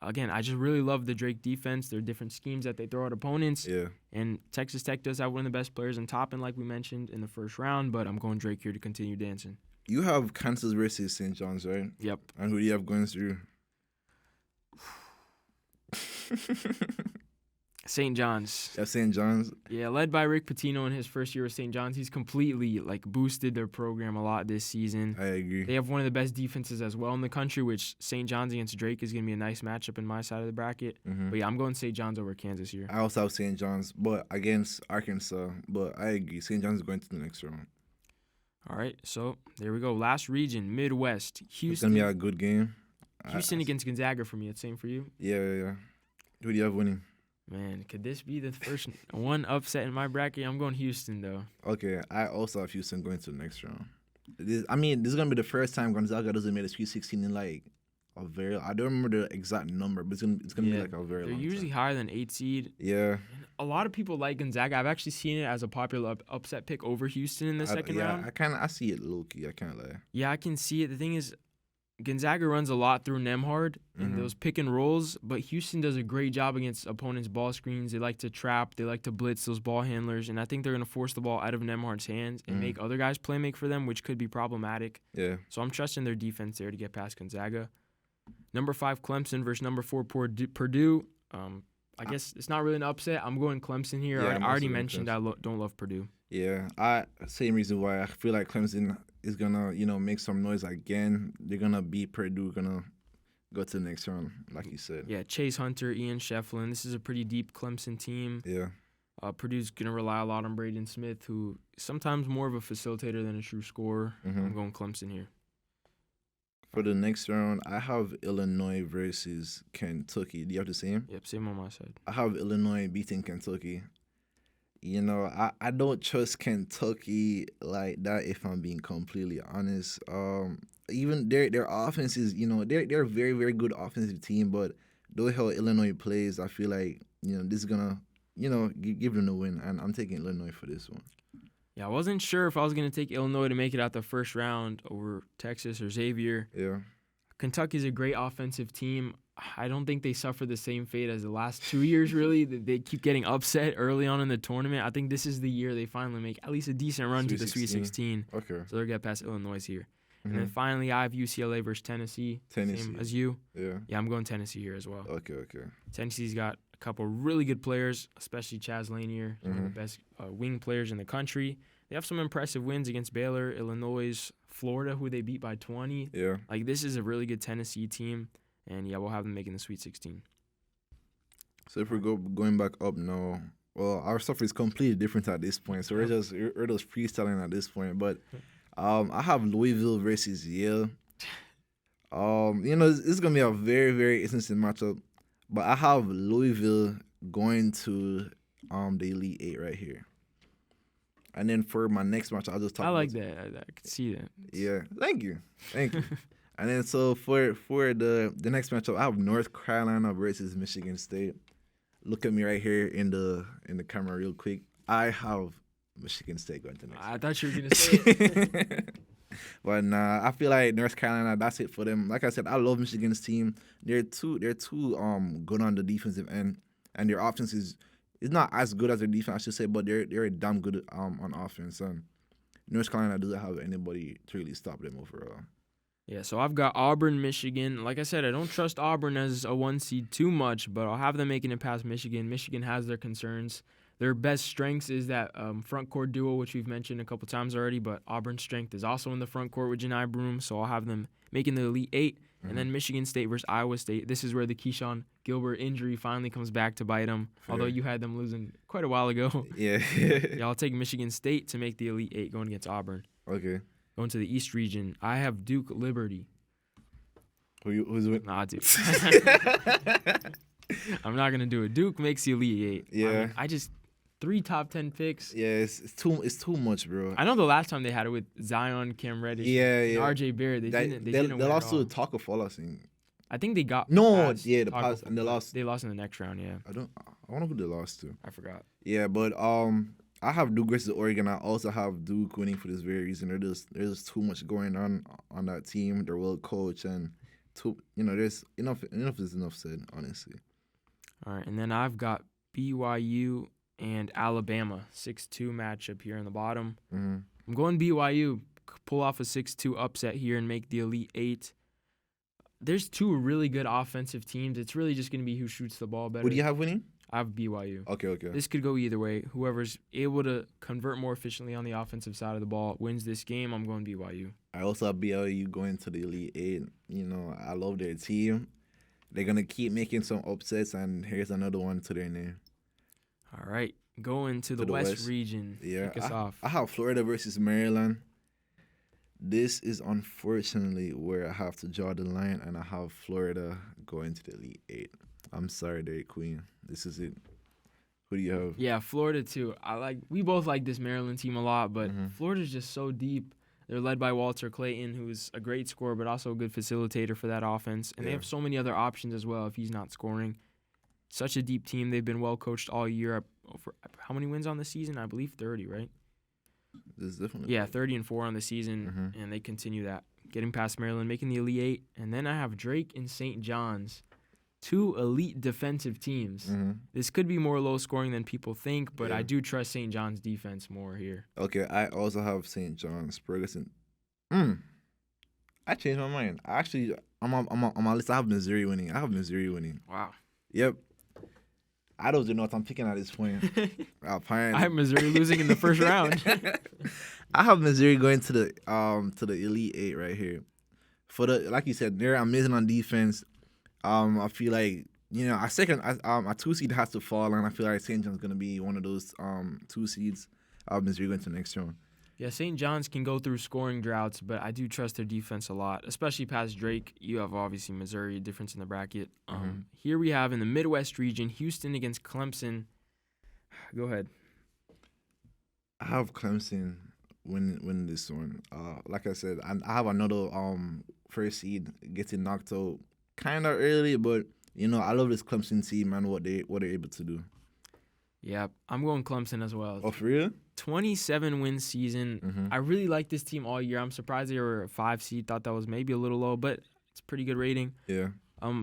Speaker 1: Again, I just really love the Drake defense. There are different schemes that they throw at opponents.
Speaker 2: Yeah.
Speaker 1: And Texas Tech does have one of the best players in Toppin, like we mentioned, in the first round, but I'm going Drake here to continue dancing.
Speaker 2: You have Kansas versus St. John's, right?
Speaker 1: Yep.
Speaker 2: And who do you have going through?
Speaker 1: St. John's.
Speaker 2: You have St. John's?
Speaker 1: Yeah, led by Rick Pitino in his first year with St. John's. He's completely boosted their program a lot this season.
Speaker 2: I agree.
Speaker 1: They have one of the best defenses as well in the country, which St. John's against Drake is going to be a nice matchup in my side of the bracket.
Speaker 2: Mm-hmm.
Speaker 1: But yeah, I'm going St. John's over Kansas here.
Speaker 2: I also have St. John's, but against Arkansas. But I agree. St. John's is going to the next round.
Speaker 1: All right, so there we go. Last region, Midwest.
Speaker 2: It's
Speaker 1: Houston.
Speaker 2: going to be a good game.
Speaker 1: Houston against Gonzaga for me. It's same for you?
Speaker 2: Yeah. Who do you have winning?
Speaker 1: Man, could this be the first one upset in my bracket? I'm going Houston, though.
Speaker 2: Okay, I also have Houston going to the next round. This is going to be the first time Gonzaga doesn't make a Sweet 16 in a very... I don't remember the exact number, but it's gonna be a very long
Speaker 1: They're usually
Speaker 2: time.
Speaker 1: higher than 8 seed.
Speaker 2: Yeah.
Speaker 1: A lot of people like Gonzaga. I've actually seen it as a popular upset pick over Houston in the second round.
Speaker 2: I see it low-key. I can't lie.
Speaker 1: Yeah, I can see it. The thing is, Gonzaga runs a lot through Nembhard in those pick and rolls, but Houston does a great job against opponents' ball screens. They like to trap. They like to blitz those ball handlers, and I think they're going to force the ball out of Nembhard's hands and make other guys play make for them, which could be problematic.
Speaker 2: Yeah.
Speaker 1: So I'm trusting their defense there to get past Gonzaga. Number 5, Clemson versus number 4, Purdue. I guess it's not really an upset. I'm going Clemson here.
Speaker 2: Yeah,
Speaker 1: I already mentioned I don't love Purdue.
Speaker 2: Yeah, same reason why I feel like Clemson is gonna, make some noise again. They're gonna beat Purdue, gonna go to the next round, like you said.
Speaker 1: Yeah, Chase Hunter, Ian Shefflin. This is a pretty deep Clemson team.
Speaker 2: Yeah.
Speaker 1: Purdue's gonna rely a lot on Braden Smith, who is sometimes more of a facilitator than a true scorer. I'm going Clemson here.
Speaker 2: For the next round, I have Illinois versus Kentucky. Do you have the same?
Speaker 1: Yep, same on my side.
Speaker 2: I have Illinois beating Kentucky. I don't trust Kentucky like that, if I'm being completely honest. Even their offense is, they're a very, very good offensive team, but the way how Illinois plays, I feel like, this is gonna, give them the win, and I'm taking Illinois for this one.
Speaker 1: Yeah, I wasn't sure if I was going to take Illinois to make it out the first round over Texas or Xavier.
Speaker 2: Yeah.
Speaker 1: Kentucky's a great offensive team. I don't think they suffer the same fate as the last 2 years, really. They keep getting upset early on in the tournament. I think this is the year they finally make at least a decent run to the Sweet 16.
Speaker 2: Okay.
Speaker 1: So they'll get past Illinois here. And then finally, I have UCLA versus Tennessee. Same as you.
Speaker 2: Yeah.
Speaker 1: Yeah, I'm going Tennessee here as well.
Speaker 2: Okay.
Speaker 1: Tennessee's got a couple really good players, especially Chaz Lanier, one of the best wing players in the country. They have some impressive wins against Baylor, Illinois, Florida, who they beat by 20.
Speaker 2: Yeah.
Speaker 1: Like, this is a really good Tennessee team, and yeah, we'll have them making the Sweet 16.
Speaker 2: So if we're going back up now, well, our stuff is completely different at this point. So we're just freestyling at this point. But I have Louisville versus Yale. This is gonna be a very, very interesting matchup. But I have Louisville going to the Elite Eight right here. And then for my next match, I'll just talk.
Speaker 1: I like that. I can see that.
Speaker 2: Yeah, thank you. And then so for the next matchup, I have North Carolina versus Michigan State. Look at me right here in the camera real quick. I have Michigan State going to next.
Speaker 1: I thought you were gonna say it.
Speaker 2: But nah, I feel like North Carolina, that's it for them. Like I said, I love Michigan's team. They're too good on the defensive end, and their offense is not as good as their defense, I should say, but they're damn good on offense. And North Carolina doesn't have anybody to really stop them overall.
Speaker 1: Yeah, so I've got Auburn, Michigan. Like I said, I don't trust Auburn as a 1 seed too much, but I'll have them making it past Michigan. Michigan has their concerns. Their best strengths is that front court duo, which we've mentioned a couple times already, but Auburn's strength is also in the front court with Janai Broom, so I'll have them making the Elite Eight. And then Michigan State versus Iowa State. This is where the Keyshawn Gilbert injury finally comes back to bite them, although you had them losing quite a while ago.
Speaker 2: Yeah.
Speaker 1: Yeah, I'll take Michigan State to make the Elite Eight going against Auburn.
Speaker 2: Okay.
Speaker 1: Going to the East region, I have Duke Liberty.
Speaker 2: Who's with?
Speaker 1: Nah, Duke. I'm not going to do it. Duke makes the Elite Eight.
Speaker 2: Yeah.
Speaker 1: I just 3 top 10 picks.
Speaker 2: Yeah, it's too much, bro.
Speaker 1: I know the last time they had it with Zion, Cam Reddish, and RJ Barrett. They
Speaker 2: lost to Taco Fall, I think.
Speaker 1: I think they got
Speaker 2: and they lost.
Speaker 1: They lost in the next round. Yeah.
Speaker 2: I don't know who they lost to.
Speaker 1: I forgot.
Speaker 2: Yeah, but I have Duke versus Oregon. I also have Duke winning for this very reason. There's too much going on that team. They're well coached, and there's enough is enough said, honestly.
Speaker 1: All right, and then I've got BYU and Alabama 6-2 matchup here in the bottom.
Speaker 2: Mm-hmm.
Speaker 1: I'm going BYU, pull off a 6-2 upset here and make the Elite Eight. There's 2 really good offensive teams. It's really just going to be who shoots the ball better.
Speaker 2: What do you have winning?
Speaker 1: I have BYU.
Speaker 2: Okay.
Speaker 1: This could go either way. Whoever's able to convert more efficiently on the offensive side of the ball wins this game. I'm going BYU.
Speaker 2: I also have BYU going to the Elite Eight. I love their team. They're going to keep making some upsets, and here's another one to their name.
Speaker 1: All right, going to the West region.
Speaker 2: Yeah,
Speaker 1: kick us off.
Speaker 2: I have Florida versus Maryland. This is unfortunately where I have to draw the line, and I have Florida going to the Elite Eight. I'm sorry, Dairy Queen. This is it. Who do you have?
Speaker 1: Yeah, Florida too. We both like this Maryland team a lot, but Florida's just so deep. They're led by Walter Clayton, who's a great scorer, but also a good facilitator for that offense. And they have so many other options as well if he's not scoring. Such a deep team. They've been well coached all year. How many wins on the season? I believe 30, right?
Speaker 2: This is definitely
Speaker 1: 30-4 on the season, and they continue that, getting past Maryland, making the Elite Eight. And then I have Drake and St. John's, 2 elite defensive teams. This could be more low scoring than people think, but I do trust St. John's defense more here.
Speaker 2: Okay, I also have St. John's. Ferguson. I changed my mind. Actually, on my list, I have Missouri winning.
Speaker 1: Wow.
Speaker 2: Yep. I don't know what I'm picking at this point.
Speaker 1: I have Missouri losing in the first round.
Speaker 2: I have Missouri going to the Elite Eight right here. Like you said, they're amazing on defense. I feel like a 2 seed has to fall, and I feel like St. John's gonna be one of those 2 seeds. I have Missouri going to the next round.
Speaker 1: Yeah, St. John's can go through scoring droughts, but I do trust their defense a lot, especially past Drake. You have obviously Missouri, a difference in the bracket. Here we have in the Midwest region, Houston against Clemson. Go ahead.
Speaker 2: I have Clemson win this one. Like I said, I have another first seed getting knocked out kind of early, but I love this Clemson team and what they're able to do.
Speaker 1: Yeah, I'm going Clemson as well.
Speaker 2: Oh, for real?
Speaker 1: 27-win season. I really like this team all year. I'm surprised they were a 5 seed. Thought that was maybe a little low, but it's a pretty good rating.
Speaker 2: Yeah.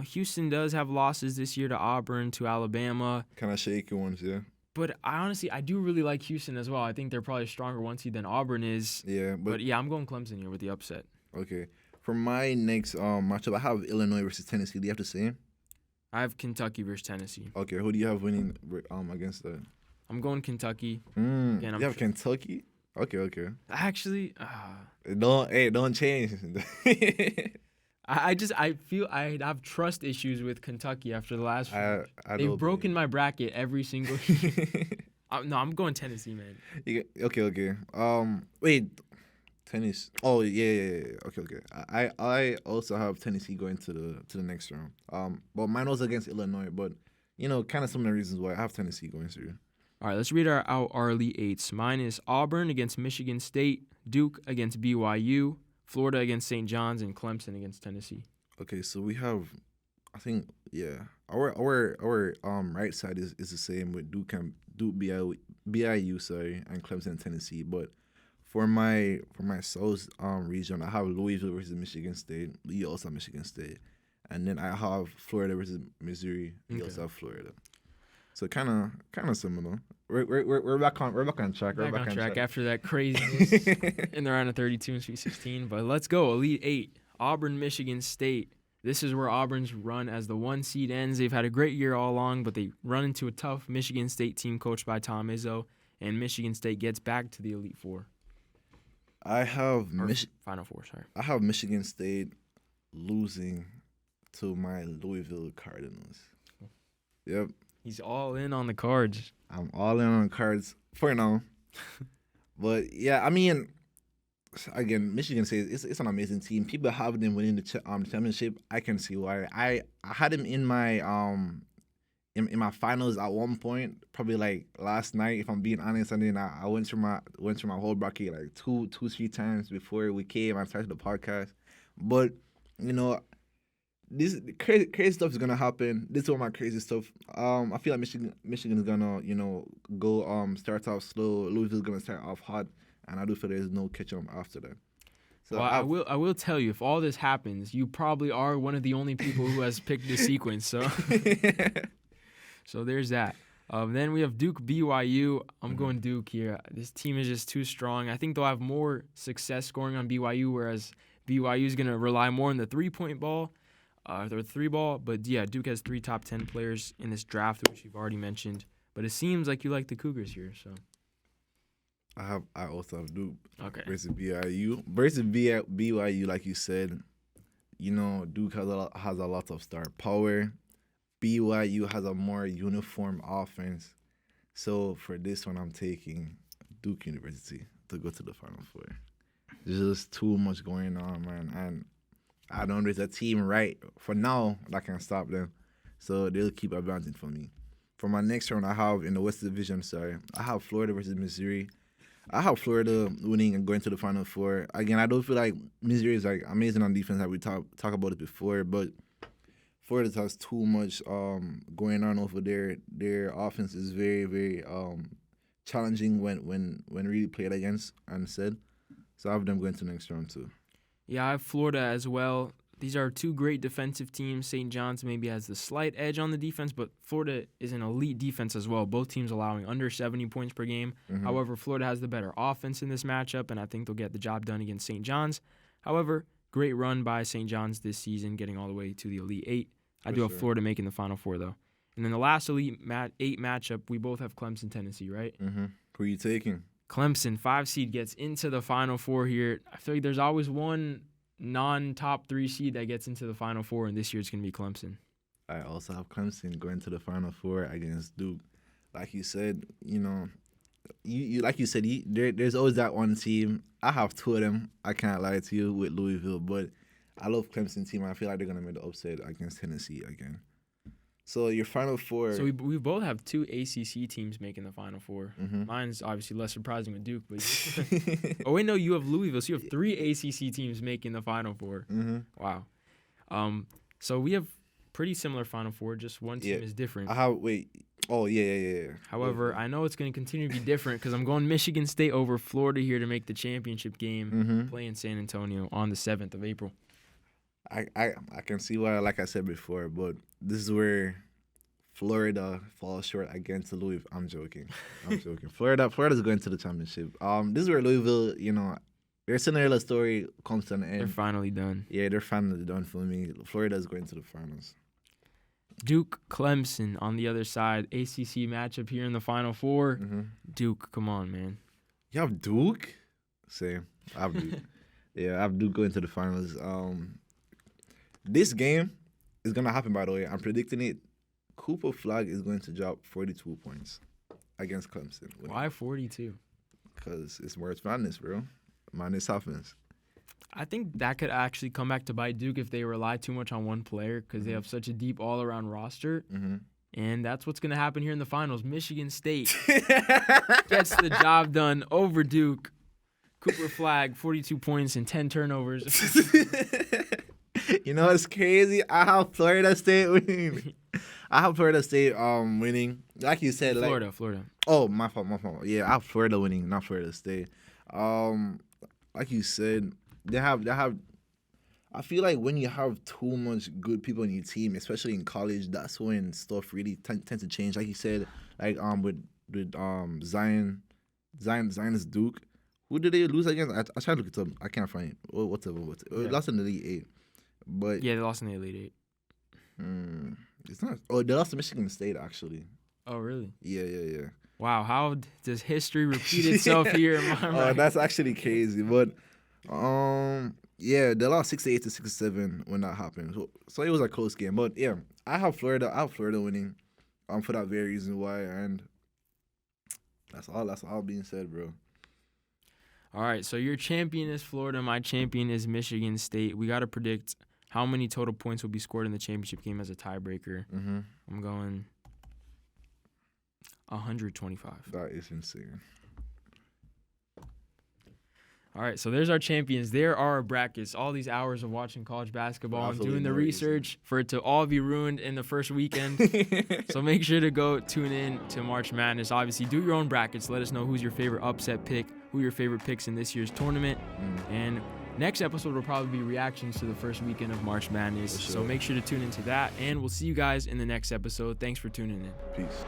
Speaker 1: Houston does have losses this year to Auburn, to Alabama.
Speaker 2: Kind of shaky ones, yeah.
Speaker 1: But I do really like Houston as well. I think they're probably a stronger 1 seed than Auburn is.
Speaker 2: Yeah,
Speaker 1: but yeah, I'm going Clemson here with the upset.
Speaker 2: Okay. For my next matchup, I have Illinois versus Tennessee. Do you have the same?
Speaker 1: I have Kentucky versus Tennessee.
Speaker 2: Okay, who do you have winning against that?
Speaker 1: I'm going Kentucky.
Speaker 2: Again,
Speaker 1: Again,
Speaker 2: you have Kentucky? Okay.
Speaker 1: Actually,
Speaker 2: Don't change.
Speaker 1: I feel I have trust issues with Kentucky after the last few. They've broken my bracket every single year. No, I'm going Tennessee, man.
Speaker 2: Okay. Wait, tennis. Oh yeah. Okay. I also have Tennessee going to the next round. But mine was against Illinois, but kind of similar reasons why I have Tennessee going through.
Speaker 1: All right, let's read our Elite Eights. Mine is Auburn against Michigan State, Duke against BYU, Florida against St. John's, and Clemson against Tennessee.
Speaker 2: Okay, so we have, I think, yeah, our right side is the same with Duke BYU, sorry, and Clemson, Tennessee. But for my South region, I have Louisville versus Michigan State. You also have Michigan State, and then I have Florida versus Missouri. You also have Florida. So kind of similar. We're back on track.
Speaker 1: We're back on track after that craziness in the round of 32 and Sweet 16. But let's go. Elite Eight. Auburn, Michigan State. This is where Auburn's run as the 1 seed ends. They've had a great year all along, but they run into a tough Michigan State team coached by Tom Izzo, and Michigan State gets back to the Elite Four.
Speaker 2: I have
Speaker 1: Final Four. Sorry.
Speaker 2: I have Michigan State losing to my Louisville Cardinals. Yep.
Speaker 1: He's all in on the Cards.
Speaker 2: I'm all in on Cards for now. But, yeah, I mean, again, Michigan State, it's an amazing team. People have them winning the championship. I can see why. I had them in my in my finals at one point, probably like last night, if I'm being honest. And then I went through my whole bracket like two, 3 times before we came and started the podcast. But, this crazy stuff is gonna happen. This is all my crazy stuff. I feel like Michigan is gonna, go start off slow. Louisville's gonna start off hot, and I do feel there's no catch up after that. So
Speaker 1: well, I will tell you, if all this happens, you probably are one of the only people who has picked this sequence. So, so there's that. Then we have Duke BYU. I'm going Duke here. This team is just too strong. I think they'll have more success scoring on BYU, whereas BYU is gonna rely more on the 3-point ball. Their 3 ball, but yeah, Duke has 3 top 10 players in this draft, which you've already mentioned. But it seems like you like the Cougars here, so.
Speaker 2: I also have Duke
Speaker 1: versus
Speaker 2: BYU. Versus BYU, like you said, Duke has a lot of star power. BYU has a more uniform offense. So for this one, I'm taking Duke University to go to the Final Four. There's just too much going on, man, and I don't know there's a team right for now that can stop them. So they'll keep advancing for me. For my next round, I have in the West Division, I have Florida versus Missouri. I have Florida winning and going to the Final Four. Again, I don't feel like Missouri is like amazing on defense, like we talk about it before, but Florida has too much going on over there. Their offense is very, very challenging when really played against and said. So I have them going to the next round too.
Speaker 1: Yeah, I have Florida as well. These are 2 great defensive teams. St. John's maybe has the slight edge on the defense, but Florida is an elite defense as well. Both teams allowing under 70 points per game. Mm-hmm. However, Florida has the better offense in this matchup, and I think they'll get the job done against St. John's. However, great run by St. John's this season, getting all the way to the Elite Eight. I do have Florida making the Final Four, though. And then the last Elite Eight matchup, we both have Clemson, Tennessee, right?
Speaker 2: Mm-hmm. Who are you taking?
Speaker 1: Clemson, 5 seed, gets into the Final Four here. I feel like there's always one non-top 3 seed that gets into the Final Four, and this year it's going to be Clemson.
Speaker 2: I also have Clemson going to the Final Four against Duke. Like you said, there's always that one team. I have 2 of them. I can't lie to you with Louisville, but I love Clemson team. I feel like they're going to make the upset against Tennessee again. So your Final Four.
Speaker 1: So we both have 2 ACC teams making the Final Four.
Speaker 2: Mm-hmm.
Speaker 1: Mine's obviously less surprising with Duke, but oh wait, no, you have Louisville. So you have 3 ACC teams making the Final Four.
Speaker 2: Mm-hmm.
Speaker 1: Wow. So we have pretty similar Final Four. Just one team is different.
Speaker 2: Yeah.
Speaker 1: However, I know it's going to continue to be different because I'm going Michigan State over Florida here to make the championship game. Play in San Antonio on the 7th of April.
Speaker 2: I can see why, like I said before, but this is where Florida falls short against Louisville. I'm joking. Florida's going to the championship. This is where Louisville, their Cinderella story comes to an end.
Speaker 1: They're finally done.
Speaker 2: Yeah, they're finally done for me. Florida's going to the finals.
Speaker 1: Duke, Clemson on the other side. ACC matchup here in the Final Four.
Speaker 2: Mm-hmm.
Speaker 1: Duke, come on, man.
Speaker 2: You have Duke? Same. I have Duke. Yeah, I have Duke going to the finals. This game is going to happen, by the way. I'm predicting it. Cooper Flag is going to drop 42 points against Clemson.
Speaker 1: Why 42?
Speaker 2: Because it's March Madness, bro. Madness happens.
Speaker 1: I think that could actually come back to bite Duke if they rely too much on one player because they have such a deep all-around roster.
Speaker 2: Mm-hmm.
Speaker 1: And that's what's going to happen here in the finals. Michigan State gets the job done over Duke. Cooper Flag, 42 points and 10 turnovers.
Speaker 2: You know what's crazy? I have Florida State winning. Winning. Like you said,
Speaker 1: Florida.
Speaker 2: Oh, my fault. Yeah, I have Florida winning, not Florida State. Like you said, they have. I feel like when you have too much good people on your team, especially in college, that's when stuff really tends to change. Like you said, like with Zion is Duke. Who did they lose against? I tried to look it up. I can't find it. Whatever.
Speaker 1: Yeah.
Speaker 2: Lost in the Elite Eight. But
Speaker 1: yeah, they lost in the Elite Eight.
Speaker 2: It's not. Oh, they lost to Michigan State actually.
Speaker 1: Oh, really?
Speaker 2: Yeah.
Speaker 1: Wow, how does history repeat itself here in my mind?
Speaker 2: That's actually crazy. But yeah, they lost 68 to 67 when that happened. So it was a close game. But yeah, I have Florida winning. For that very reason why, and that's all being said, bro.
Speaker 1: All right, so your champion is Florida. My champion is Michigan State. We got to predict how many total points will be scored in the championship game as a tiebreaker.
Speaker 2: Mm-hmm.
Speaker 1: I'm going 125.
Speaker 2: That is insane.
Speaker 1: All right, so there's our champions. There are our brackets. All these hours of watching college basketball and doing the research for it to all be ruined in the first weekend. So make sure to go tune in to March Madness. Obviously, do your own brackets. Let us know who's your favorite upset pick, who your favorite picks in this year's tournament. And next episode will probably be reactions to the first weekend of March Madness.
Speaker 2: Sure.
Speaker 1: So make sure to tune into that. And we'll see you guys in the next episode. Thanks for tuning in.
Speaker 2: Peace.